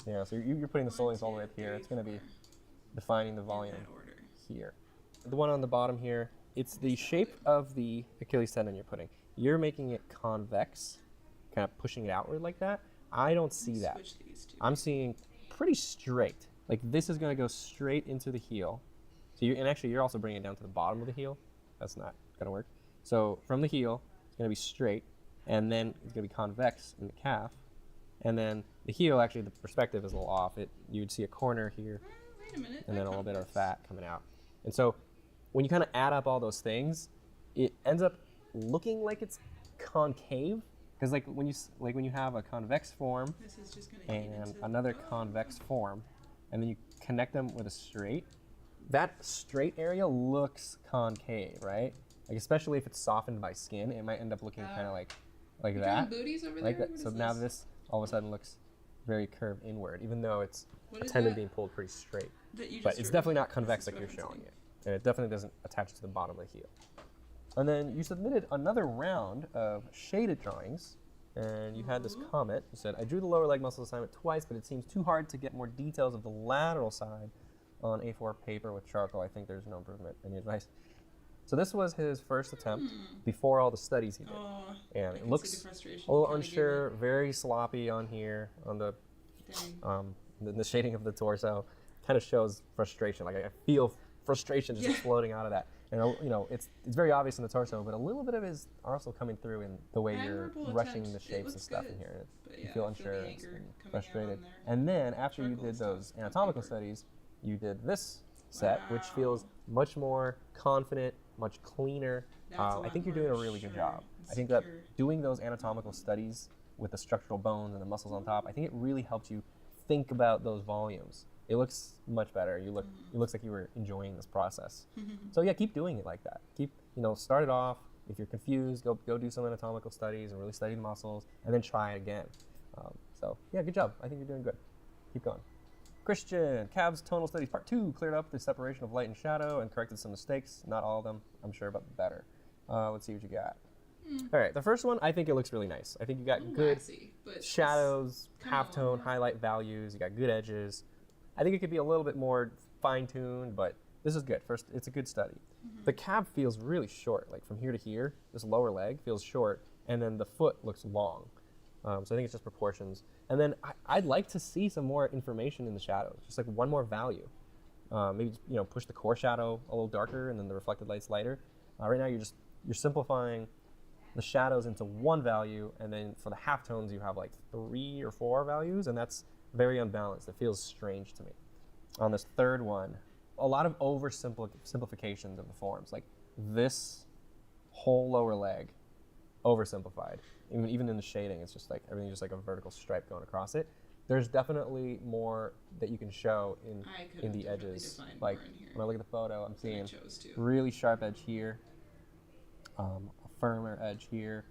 Yeah, so you're putting the soleus all the way up here. It's going to be defining the volume here. The one on the bottom here, it's the shape of the Achilles tendon you're putting. You're making it convex, kind of pushing it outward like that. I don't see that. I'm seeing pretty straight. Like this is going to go straight into the heel. So you're also bringing it down to the bottom of the heel. That's not going to work. So from the heel, it's going to be straight, and then it's going to be convex in the calf, And then the heel, actually, the perspective is a little off. You'd see a corner here, Wait a minute. and then a little bit of convex. fat coming out. And so when you kind of add up all those things, it ends up looking like it's concave. Because like when you have a convex form This is just gonna eat and into another convex form, and then you connect them with a straight, that straight area looks concave, right? Like especially if it's softened by skin, it might end up looking kind of like You're that. doing booties over Like there? that. What So is now this all of a sudden looks very curved inward, even though it's What is tendon that? being pulled pretty straight. That you But just it's were- definitely not this convex is like you're referencing. showing it. And it definitely doesn't attach to the bottom of the heel. And then you submitted another round of shaded drawings, and you had this comment. You said, I drew the lower leg muscle assignment twice, but it seems too hard to get more details of the lateral side on A4 paper with charcoal. I think there's no improvement. Any advice? So this was his first attempt before all the studies he did. Oh, And I it can see looks the frustration a little you kinda gave unsure, very sloppy on here, on the Dang. the shading of the torso. Kind of shows frustration. Like I feel frustration just Yeah. exploding out of that. And you know, it's very obvious in the torso, but a little bit of it is also coming through in the way you're Admirable rushing attempt. the It shapes and looks stuff good, in here. but You yeah, feel I feel the unsure anger and coming out frustrated. on there. And then after you Charcoal did stuff those on anatomical paper. studies, you did this set, which feels Wow. much more confident, much cleaner. That's a I lot think you're more doing a really good sure job. and I think that secure. doing those anatomical studies with the structural bones and the muscles on top, I think it really helps you think about those volumes. It looks much better. It looks like you were enjoying this process. So yeah, keep doing it like that. Keep, start it off. If you're confused, go do some anatomical studies and really study the muscles, and then try it again. So yeah, good job. I think you're doing good. Keep going. Christian, Cavs Tonal Studies Part 2 cleared up the separation of light and shadow and corrected some mistakes. Not all of them, I'm sure, but better. Let's see what you got. All right, the first one, I think it looks really nice. I think you got A little good waxy, but shadows, kinda halftone, more- highlight values. You got good edges. I think it could be a little bit more fine-tuned, but this is good. First, it's a good study. The calf feels really short, like from here to here. This lower leg feels short, and then the foot looks long. So I think it's just proportions. And then I'd like to see some more information in the shadows, just like one more value. Maybe push the core shadow a little darker, and then the reflected light's lighter. Right now you're simplifying the shadows into one value, and then for the halftones you have like 3 or 4 values, and that's very unbalanced. It feels strange to me. On this third one, a lot of oversimplifications of the forms, like this whole lower leg, oversimplified. Even in the shading, it's just like everything's just like a vertical stripe going across it. There's definitely more that you can show I could in have the definitely edges. defined Like more in here when I look at the photo, I'm than I seeing chose to. really sharp edge here, a firmer edge here,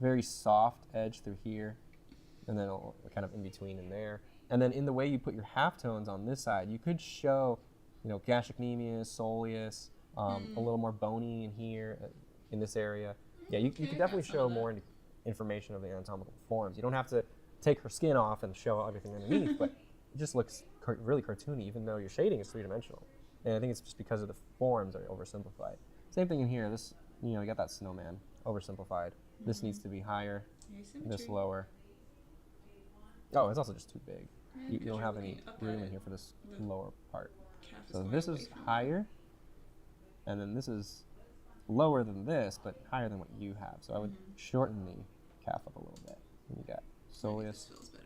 very soft edge through here, and then kind of in between in there. And then in the way you put your halftones on this side, you could show, gastrocnemius, soleus, a little more bony in here, in this area. Yeah, you Okay, could got definitely some show of that. more information of the anatomical forms. You don't have to take her skin off and show everything underneath, but it just looks really cartoony, even though your shading is 3-dimensional. And I think it's just because of the forms that are oversimplified. Same thing in here. This, you got that snowman oversimplified. This needs to be higher, this Asymmetry. lower. Oh, it's also just too big. Yeah, You 'cause don't you're have any looking up room at in it. here for this The lower part. calf So going this away is from it. higher, and then this is lower than this, but higher than what you have. So I would shorten the calf up a little bit. And you got I think soleus this feels better.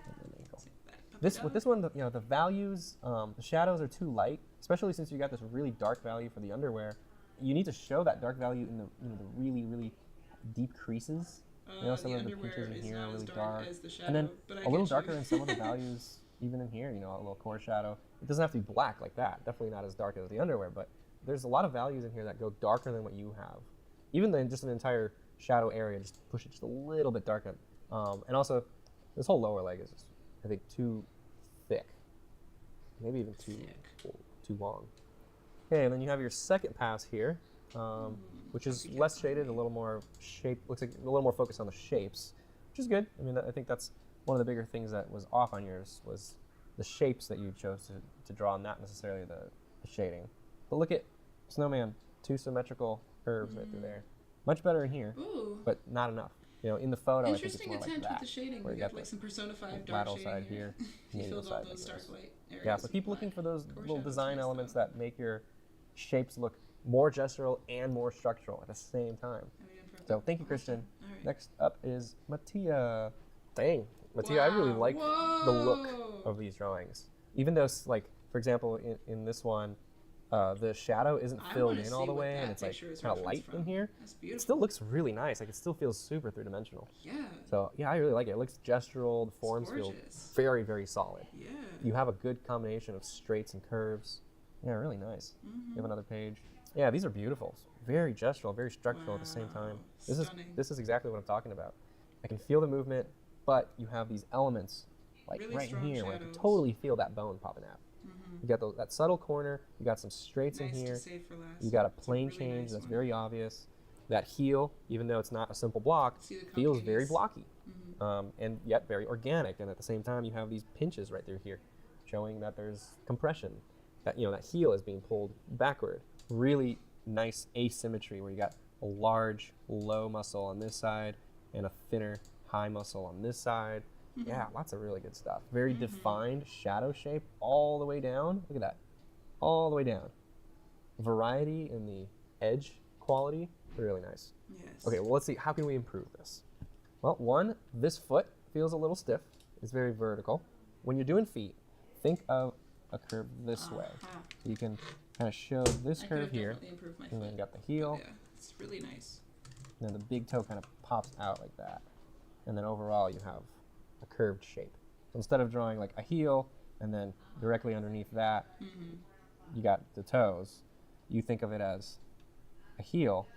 and then ankle. Take that puppy With dog. this one, the values, the shadows are too light, especially since you got this really dark value for the underwear. You need to show that dark value in the the really deep creases. Some the of the underwear pinches in is here not are as really dark dark, as the shadow, and then but I a little get you. darker in some of the values, even in here. A little core shadow. It doesn't have to be black like that. Definitely not as dark as the underwear, but there's a lot of values in here that go darker than what you have. Even then, just an entire shadow area, just push it just a little bit darker. And also, this whole lower leg is just, I think, too thick. Maybe even too long. Okay, and then you have your second pass here, which is copycat less shaded, a little more shape. Looks like a little more focused on the shapes, which is good. I mean, I think that's one of the bigger things that was off on yours was the shapes that you chose to draw, not necessarily the shading. But look at Snowman, 2 symmetrical curves right through there. Much better in here, Ooh. but not enough. In the photo, I think it's Interesting more like attempt that. with the shading. where We you got got like the some Persona 5 dark lateral shading side here. here, He medial filled all side those like dark this. light areas. Yeah, so with keep looking black. for those Core little shadows design nice, elements though. that make your shapes look more gestural and more structural at the same time. I mean, So thank you, Christian. All right. Next up is Mattia. Dang, Mattia, I really Wow. like the look Whoa. of these drawings. Even though, like, for example, in this one, the shadow isn't I filled wanna in see all the what way, and that it's like picture is kind of referenced light in from. here. That's It beautiful. still looks really nice. Like, it still feels super three-dimensional. Yeah. So, yeah, I really like it. It looks gestural. The forms feel gorgeous. very, very solid. Yeah. You have a good combination of straights and curves. Yeah, really nice. Mm-hmm. You have another page. Yeah, these are beautiful. Very gestural, very structural at the same time. Wow. Stunning. This is exactly what I'm talking about. I can feel the movement, but you have these elements like Really right in strong here where I can shadows. totally feel that bone popping out. Mm-hmm. You got that subtle corner. You got some straights Nice in to here. save for last. You got a It's plane really change nice that's one. very obvious. That heel, even though it's not a simple block, See the feels very concateness? blocky, Mhm. and yet very organic. And at the same time, you have these pinches right through here, showing that there's compression. That that heel is being pulled backward. Really nice asymmetry where you got a large low muscle on this side and a thinner high muscle on this side. Yeah, lots of really good stuff. Very defined shadow shape all the way down. Look at that. All the way down. Variety in the edge quality, really nice. Yes. Okay, well, let's see. How can we improve this? Well, one, this foot feels a little stiff. It's very vertical. When you're doing feet, think of a curve this way. Uh-huh. You can kind of show this I curve could have here, definitely improved my and then foot. got the heel, Yeah, it's really nice. and then the big toe kind of pops out like that. And then overall, you have a curved shape. So instead of drawing like a heel, and then directly underneath that, you got the toes, you think of it as a heel.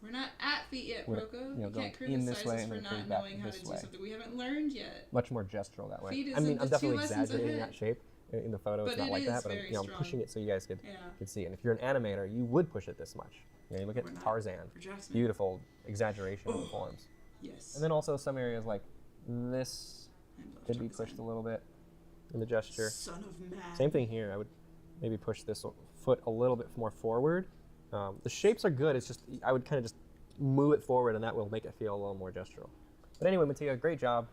We're not at feet yet, With, Proko. you know, You going can't in this criticize way us and for then not coming back knowing how to this do way. something we haven't learned yet. Much more gestural that way. Feet I is mean, in I'm the 2 definitely lessons exaggerating ahead. that shape in the photo. But It's not it like that, is but I'm, very I'm strong. pushing it so you guys could Yeah. see. And if you're an animator, you would push it this much. You look We're at not. Tarzan. For draftsmen. Beautiful exaggeration of the forms. Yes. And then also some areas like this I love could be Tarzan. pushed a little bit in the gesture. Son of man. Same thing here. I would maybe push this foot a little bit more forward. The shapes are good. It's just I would kind of just move it forward, and that will make it feel a little more gestural. But anyway, Mattia, great job.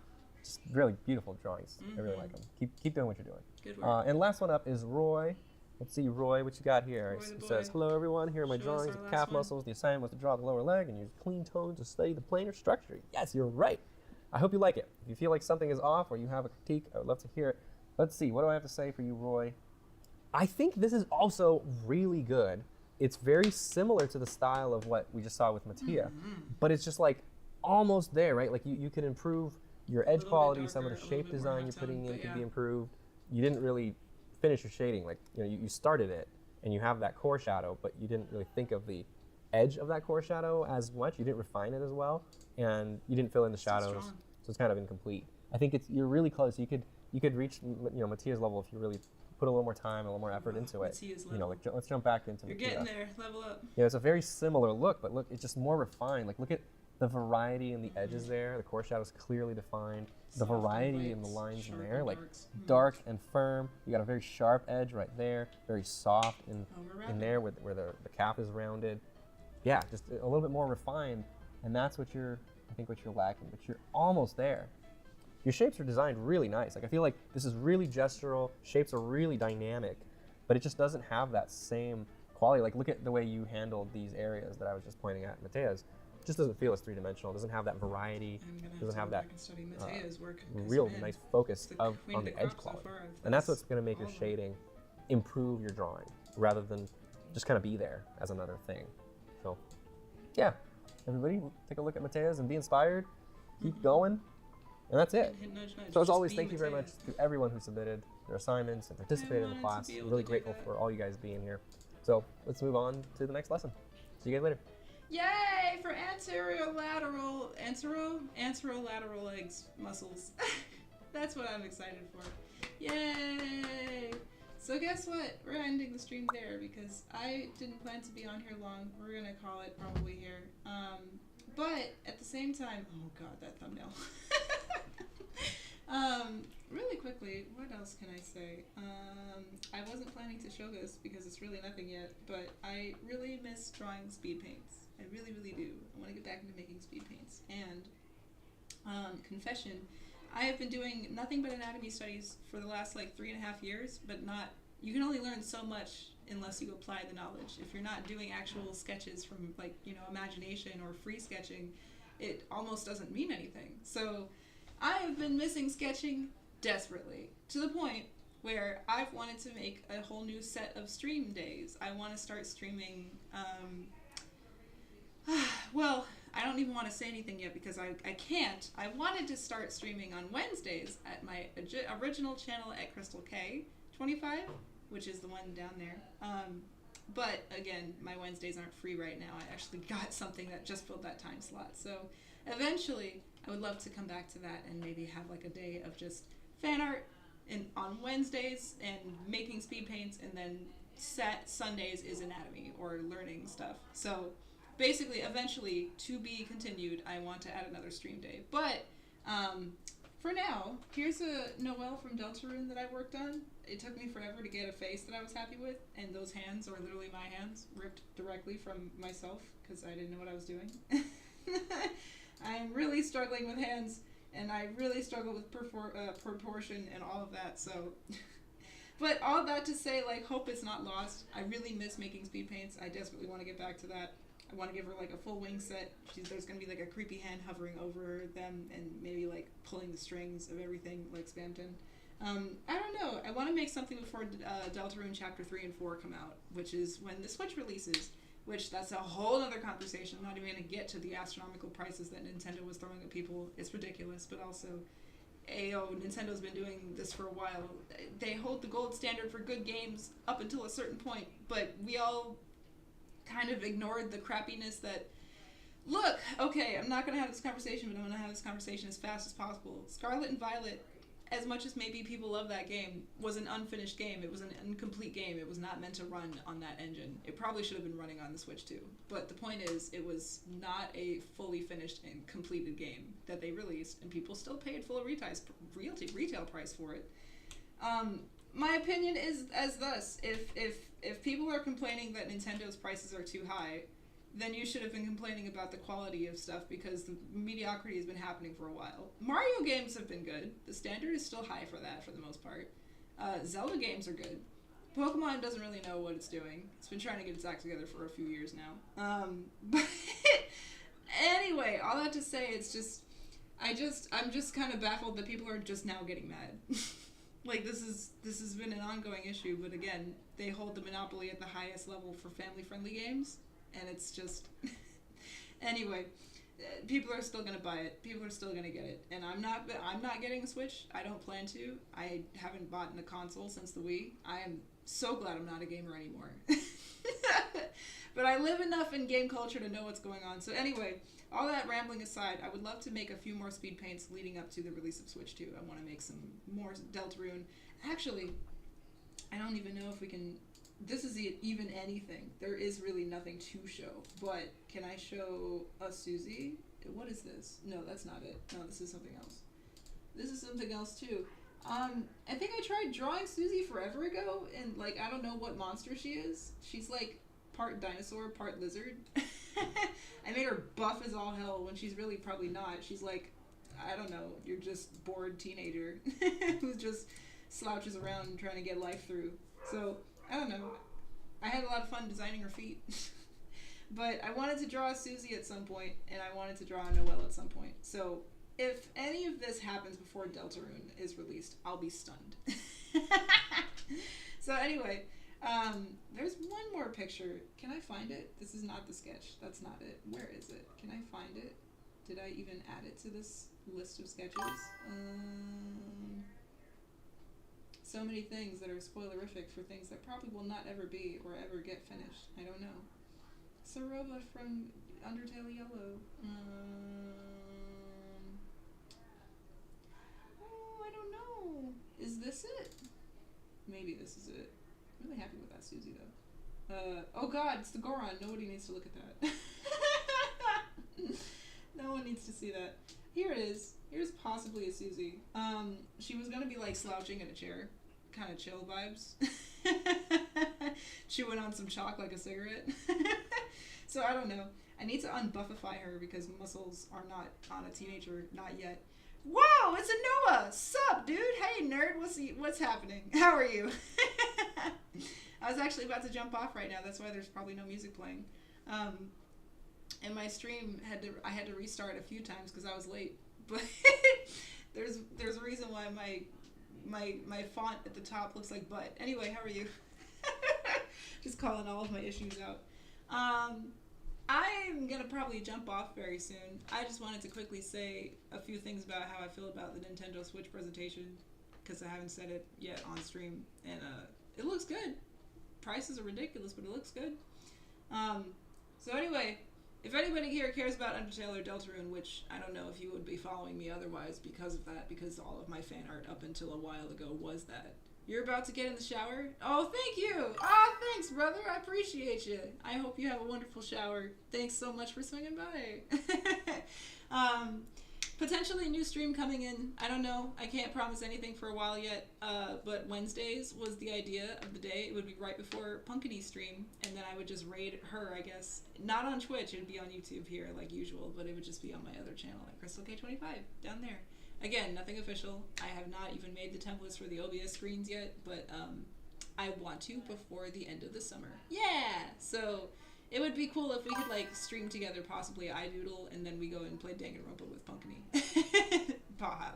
Just really beautiful drawings. I really like them. Keep doing what you're doing. Good work. And last one up is Roy. Let's see, Roy, what you got here? Roy the It says, boy. hello everyone, here are my Show us drawings our of last calf one. muscles. The assignment was to draw the lower leg and use clean tones to study the planar structure. Yes, you're right. I hope you like it. If you feel like something is off or you have a critique, I would love to hear it. Let's see, what do I have to say for you, Roy? I think this is also really good. It's very similar to the style of what we just saw with Mattia, but it's just like almost there, right? Like you can improve your edge little bit quality, some of darker, the a shape little bit more design you're half-tone, putting in but could yeah. be improved. You didn't really finish your shading. Like, you started it and you have that core shadow, but you didn't really think of the edge of that core shadow as much. You didn't refine it as well, and you didn't fill in the Still shadows, strong. so it's kind of incomplete. I think you're really close. You could reach Mattia's level if you really put a little more time, a little more effort into it. Mattia's You know, level. like let's jump back into You're Mattia. getting there. Level up. Yeah, it's a very similar look, but look, it's just more refined. Like, look at the variety in the edges there. The core shadow's clearly defined. The Soft and variety in the lights, lines in sharp there, and like darks. dark and firm. You got a very sharp edge right there, very soft in Overwrapping. there where the calf is rounded. Yeah, just a little bit more refined, and that's what I think what you're lacking, but you're almost there. Your shapes are designed really nice. Like, I feel like this is really gestural. Shapes are really dynamic, but it just doesn't have that same quality. Like, look at the way you handled these areas that I was just pointing at Mattia's. It just doesn't feel as three-dimensional. It doesn't have that variety. I'm gonna Doesn't have go that back and study Mattea's work. 'cause, real man, nice focus it's the on queen of the the edge crop so quality. far. And that's what's going to make all your of them. shading improve your drawing rather than just kind of be there as another thing. So, yeah, everybody take a look at Mattia's and be inspired. Keep going. And that's it. Hit nudge, nudge. So as Just always, be thank you very much Mattea's. to everyone who submitted their assignments and participated in the wanted to class. be able Really to do grateful that. for all you guys being here. So let's move on to the next lesson. See you guys later. Yay for anterolateral legs muscles. That's what I'm excited for. Yay! So guess what? We're ending the stream there because I didn't plan to be on here long. We're gonna call it probably here. But at the same time, oh god, that thumbnail. Really quickly, what else can I say? I wasn't planning to show this because it's really nothing yet, but I really miss drawing speed paints. I really, really do. I want to get back into making speed paints. And confession, I have been doing nothing but anatomy studies for the last like 3.5 years, but not. You can only learn so much unless you apply the knowledge. If you're not doing actual sketches from like imagination or free sketching, it almost doesn't mean anything. So I have been missing sketching desperately, to the point where I've wanted to make a whole new set of stream days. I want to start streaming, well, I don't even want to say anything yet because I can't. I wanted to start streaming on Wednesdays at my original channel at Crystal K 25, which is the one down there. But again, my Wednesdays aren't free right now. I actually got something that just filled that time slot. So eventually, I would love to come back to that and maybe have like a day of just fan art on Wednesdays and making speed paints, and then Sundays is anatomy or learning stuff. So basically, eventually, to be continued, I want to add another stream day. But for now, here's a Noelle from Deltarune that I worked on. It took me forever to get a face that I was happy with, and those hands are literally my hands, ripped directly from myself, because I didn't know what I was doing. I'm really struggling with hands, and I really struggle with proportion and all of that, so... But all that to say, like, hope is not lost. I really miss making speed paints. I desperately want to get back to that. I want to give her, like, a full wing set. There's going to be, like, a creepy hand hovering over them and maybe, like, pulling the strings of everything, like Spamton. I don't know. I want to make something before Deltarune Chapter 3 and 4 come out, which is when the Switch releases, which that's a whole other conversation. I'm not even going to get to the astronomical prices that Nintendo was throwing at people. It's ridiculous, but also... Nintendo's been doing this for a while. They hold the gold standard for good games up until a certain point, but we all kind of ignored the crappiness that... Look, okay, I'm not going to have this conversation, but I'm going to have this conversation as fast as possible. Scarlet and Violet, as much as maybe people love that game, was an unfinished game. It was an incomplete game. It was not meant to run on that engine. It probably should have been running on the Switch too. But the point is, it was not a fully finished and completed game that they released, and people still paid full retail price for it. My opinion is as thus: if people are complaining that Nintendo's prices are too high, then you should have been complaining about the quality of stuff, because the mediocrity has been happening for a while. Mario games have been good. The standard is still high for that, for the most part. Zelda games are good. Pokemon doesn't really know what it's doing. It's been trying to get its act together for a few years now. But anyway, all that to say, it's just... I'm just kind of baffled that people are just now getting mad. Like, this has been an ongoing issue, but again, they hold the monopoly at the highest level for family-friendly games. And it's just... Anyway, people are still going to buy it. People are still going to get it. And I'm not getting a Switch. I don't plan to. I haven't bought a console since the Wii. I am so glad I'm not a gamer anymore. But I live enough in game culture to know what's going on. So anyway, all that rambling aside, I would love to make a few more speed paints leading up to the release of Switch 2. I want to make some more Deltarune. Actually, I don't even know if we can... This is even anything. There is really nothing to show. But can I show a Susie? What is this? No, that's not it. No, this is something else. This is something else too. I think I tried drawing Susie forever ago, and like I don't know what monster she is. She's like part dinosaur, part lizard. I made her buff as all hell when she's really probably not. She's like, I don't know, you're just bored teenager who just slouches around trying to get life through. So I don't know. I had a lot of fun designing her feet. But I wanted to draw a Susie at some point, and I wanted to draw a Noelle at some point. So if any of this happens before Deltarune is released, I'll be stunned. So anyway, there's one more picture. Can I find it? This is not the sketch. That's not it. Where is it? Can I find it? Did I even add it to this list of sketches? So many things that are spoilerific for things that probably will not ever be or ever get finished. I don't know. Sarova from Undertale Yellow. Oh, I don't know. Is this it? Maybe this is it. I'm really happy with that Susie, though. Oh god, it's the Goron. Nobody needs to look at that. No one needs to see that. Here it is. Here's possibly a Susie. She was gonna be like slouching in a chair. Kind of chill vibes. Chewing on some chalk like a cigarette. So I don't know. I need to unbuffify her because muscles are not on a teenager, not yet. Whoa, it's a Noah! Sup, dude? Hey, nerd, what's happening? How are you? I was actually about to jump off right now. That's why there's probably no music playing. and my stream I had to restart a few times because I was late. But there's a reason why my font at the top looks like butt. Anyway, how are you? Just calling all of my issues out. I'm gonna probably jump off very soon. I just wanted to quickly say a few things about how I feel about the Nintendo Switch presentation, because I haven't said it yet on stream, and it looks good. Prices are ridiculous, but it looks good. So anyway, if anybody here cares about Undertale or Deltarune, which I don't know if you would be following me otherwise because of that, because all of my fan art up until a while ago was that. You're about to get in the shower? Oh, thank you! Ah, thanks, brother. I appreciate you. I hope you have a wonderful shower. Thanks so much for swinging by. Potentially a new stream coming in. I don't know. I can't promise anything for a while yet, but Wednesdays was the idea of the day. It would be right before Punkity's stream, and then I would just raid her, I guess. Not on Twitch. It would be on YouTube here, like usual, but it would just be on my other channel, like Crystal K25, down there. Again, nothing official. I have not even made the templates for the OBS screens yet, but I want to before the end of the summer. Yeah! So it would be cool if we could like stream together, possibly iDoodle, and then we go and play Danganronpa with Punkany.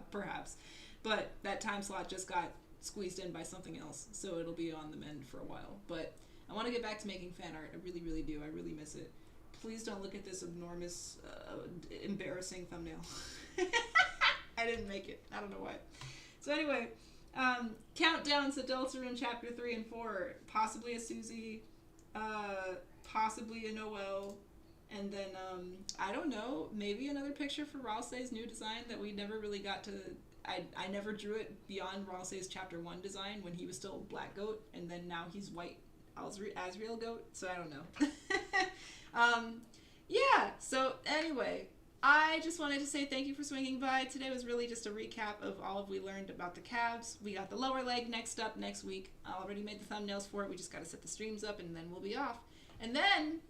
Perhaps. But that time slot just got squeezed in by something else, so it'll be on the mend for a while. But I want to get back to making fan art. I really, really do. I really miss it. Please don't look at this enormous, embarrassing thumbnail. I didn't make it. I don't know why. So anyway, countdowns to Deltarune Chapter 3 and 4. Possibly a Susie, possibly a Noelle, and then, I don't know, maybe another picture for Ralsei's new design that we never really got to... I never drew it beyond Ralsei's Chapter 1 design when he was still Black Goat, and then now he's White Asriel Goat, so I don't know. Yeah, so anyway... I just wanted to say thank you for swinging by. Today was really just a recap of all we learned about the calves. We got the lower leg next up next week. I already made the thumbnails for it. We just got to set the streams up and then we'll be off. And then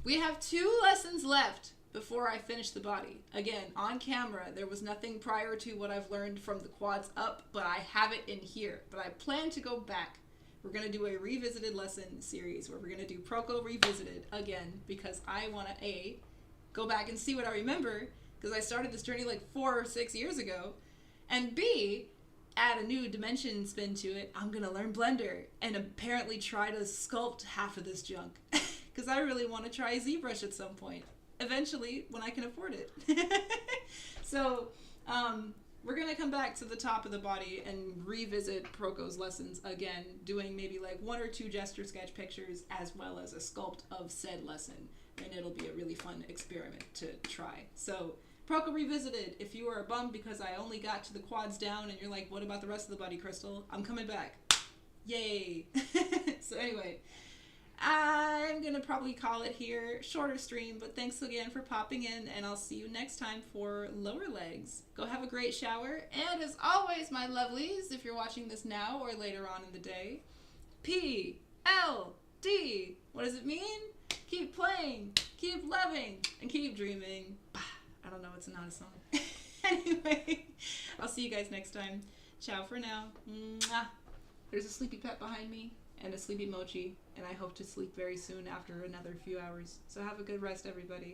we have 2 lessons left before I finish the body. Again, on camera, there was nothing prior to what I've learned from the quads up, but I have it in here. But I plan to go back. We're going to do a revisited lesson series where we're going to do Proko Revisited again because I want to go back and see what I remember, because I started this journey like 4 or 6 years ago, and B, add a new dimension spin to it. I'm gonna learn Blender and apparently try to sculpt half of this junk, because I really want to try ZBrush at some point, eventually when I can afford it. So we're gonna come back to the top of the body and revisit Proko's lessons again, doing maybe like 1 or 2 gesture sketch pictures as well as a sculpt of said lesson. And it'll be a really fun experiment to try. So, Proko Revisited, if you are bummed because I only got to the quads down and you're like, what about the rest of the body, Crystal? I'm coming back. Yay! So anyway, I'm gonna probably call it here. Shorter stream, but thanks again for popping in, and I'll see you next time for lower legs. Go have a great shower, and as always, my lovelies, if you're watching this now or later on in the day, PLD. What does it mean? Keep playing, keep loving, and keep dreaming. I don't know, it's not a song. Anyway, I'll see you guys next time. Ciao for now. Mwah. There's a sleepy pet behind me and a sleepy mochi, and I hope to sleep very soon after another few hours. So have a good rest, everybody.